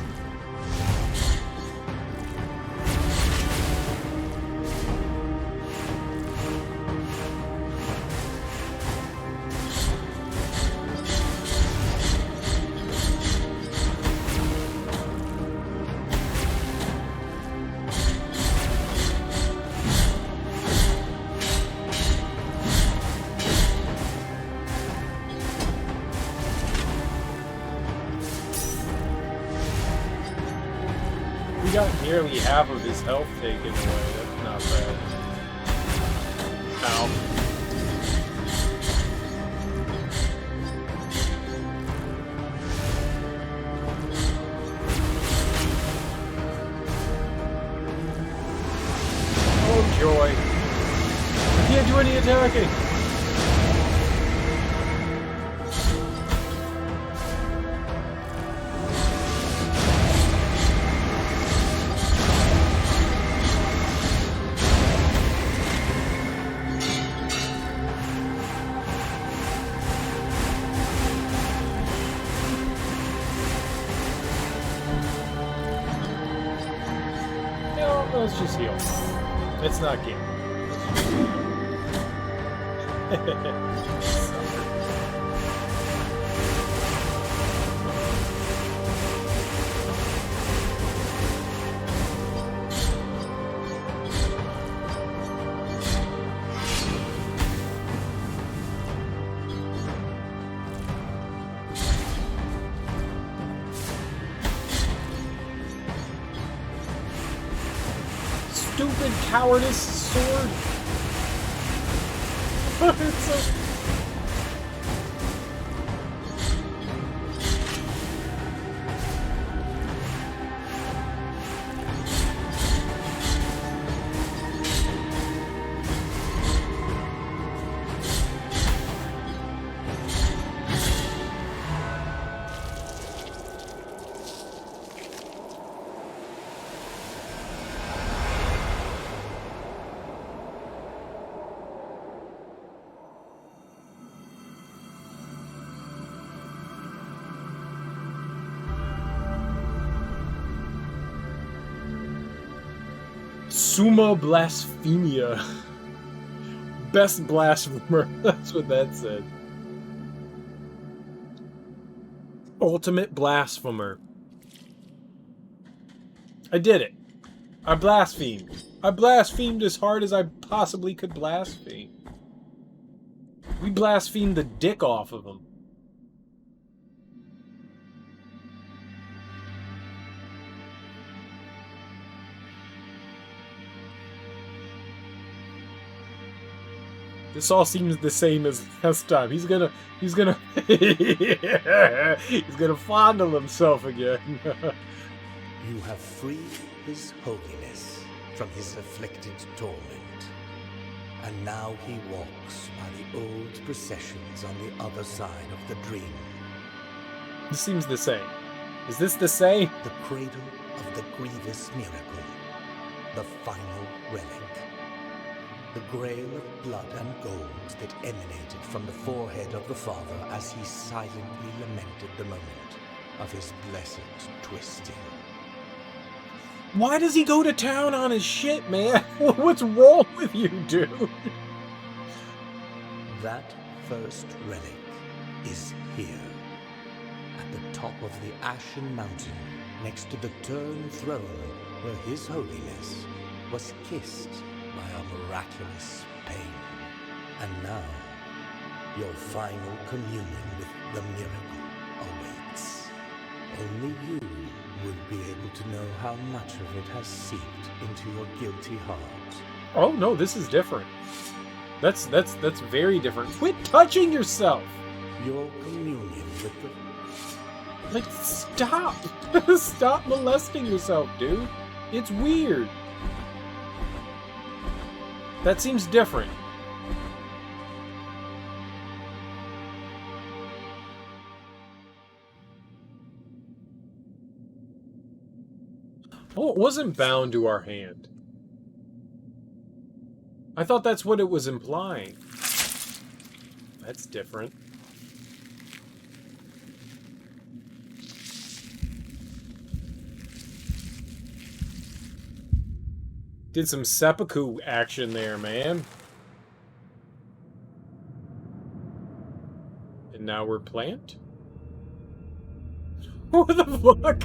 [SPEAKER 1] Got nearly half of his health taken away. That's not bad. Ow. Oh joy. I can't do any attacking. Let's just heal. It's not game. Stupid cowardice sword. It's so... Summa Blasphemia. Best blasphemer. That's what that said. Ultimate blasphemer. I did it. I blasphemed. I blasphemed as hard as I possibly could blaspheme. We blasphemed the dick off of him. This all seems the same as last time. He's gonna he's gonna fondle himself again.
[SPEAKER 2] You have freed His Holiness from his afflicted torment. And now he walks by the old processions on the other side of the dream.
[SPEAKER 1] This seems the same. Is this the same?
[SPEAKER 2] The cradle of the grievous miracle. The final relic. The grail of blood and gold that emanated from the forehead of the Father as he silently lamented the moment of his blessed twisting.
[SPEAKER 1] Why does he go to town on his shit, man? What's wrong with you, dude?
[SPEAKER 2] That first relic is here, at the top of the Ashen Mountain, next to the turned throne where His Holiness was kissed by a miraculous pain. And now, your final communion with the miracle awaits. Only you will be able to know how much of it has seeped into your guilty heart.
[SPEAKER 1] Oh no, this is different. That's very different. Quit touching yourself.
[SPEAKER 2] Your communion with the...
[SPEAKER 1] Like, stop. Stop molesting yourself, dude. It's weird. That seems different. Oh, it wasn't bound to our hand. I thought that's what it was implying. That's different. Did some seppuku action there, man. And now we're plant? What the fuck?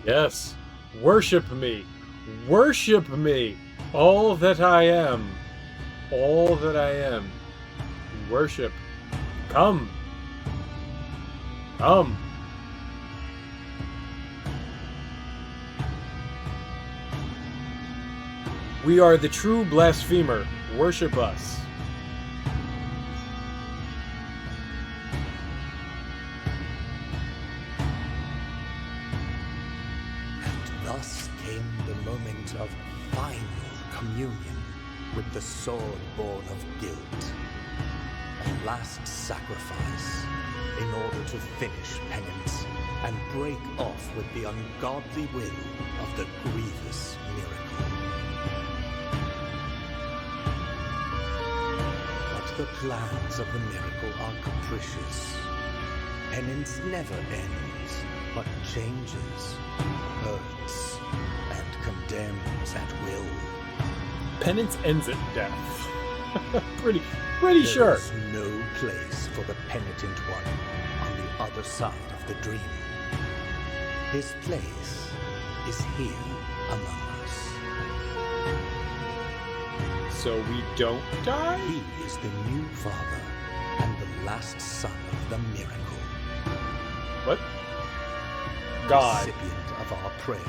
[SPEAKER 1] Yes. Worship me. Worship me. All that I am. All that I am. Worship. Come. Come. We are the true blasphemer. Worship us.
[SPEAKER 2] And thus came the moment of final communion with the sword born of guilt. A last sacrifice in order to finish penance and break off with the ungodly will of the grievous miracle. But the plans of the miracle are capricious. Penance never ends, but changes, hurts, and condemns at will.
[SPEAKER 1] Penance ends at death. pretty
[SPEAKER 2] There
[SPEAKER 1] sure.
[SPEAKER 2] is no place for the penitent one on the other side of the dream. His place is here among us.
[SPEAKER 1] So we don't die?
[SPEAKER 2] He is the new father and the last son of the miracle.
[SPEAKER 1] What? God.
[SPEAKER 2] Recipient of our prayers.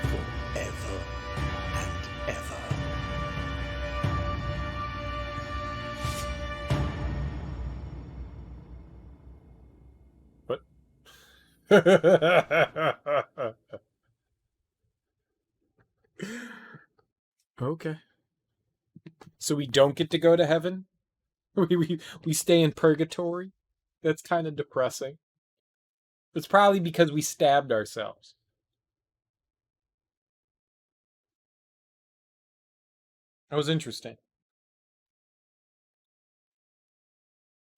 [SPEAKER 2] Forever and ever.
[SPEAKER 1] What? Okay. So we don't get to go to heaven? We stay in purgatory? That's kind of depressing. It's probably because we stabbed ourselves. That was interesting.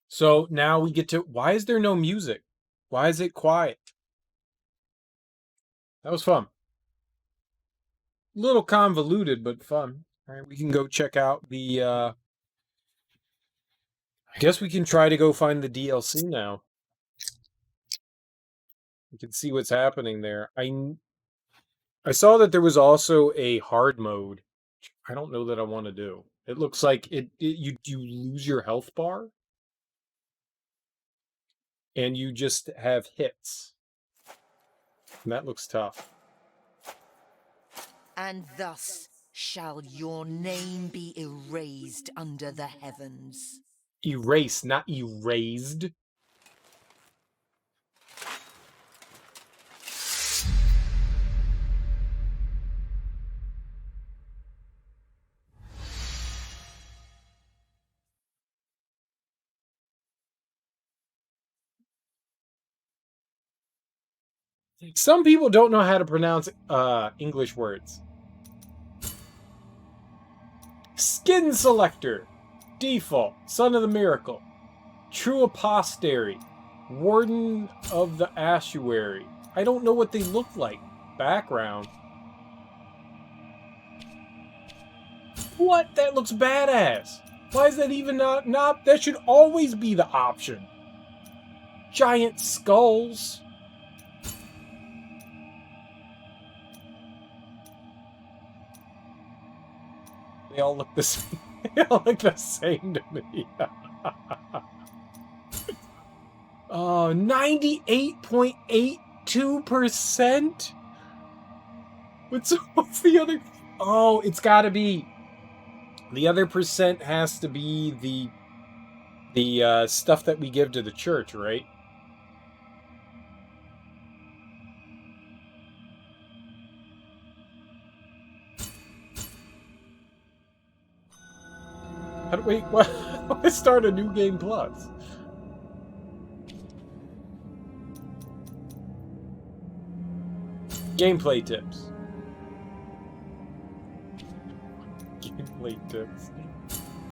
[SPEAKER 1] So now we get to... Why is there no music? Why is it quiet? That was fun. A little convoluted, but fun. All right, we can go check out the... I guess we can try to go find the DLC now. We can see what's happening there. I saw that there was also a hard mode. I don't know that I want to do. It looks like you lose your health bar. And you just have hits. And that looks tough.
[SPEAKER 5] And thus shall your name be erased under the heavens.
[SPEAKER 1] Erase, not erased. Some people don't know how to pronounce English words. Skin Selector. Default. Son of the Miracle. True Apostary. Warden of the Assuary. I don't know what they look like. Background. What? That looks badass. Why is that even not? That should always be the option. Giant skulls. They all look the same. They all look the same to me. 98.82%? What's the other? Oh, it's gotta be. The other percent has to be the stuff that we give to the church, right? How do we... What? Let's start a new game plus. Gameplay tips. Gameplay tips.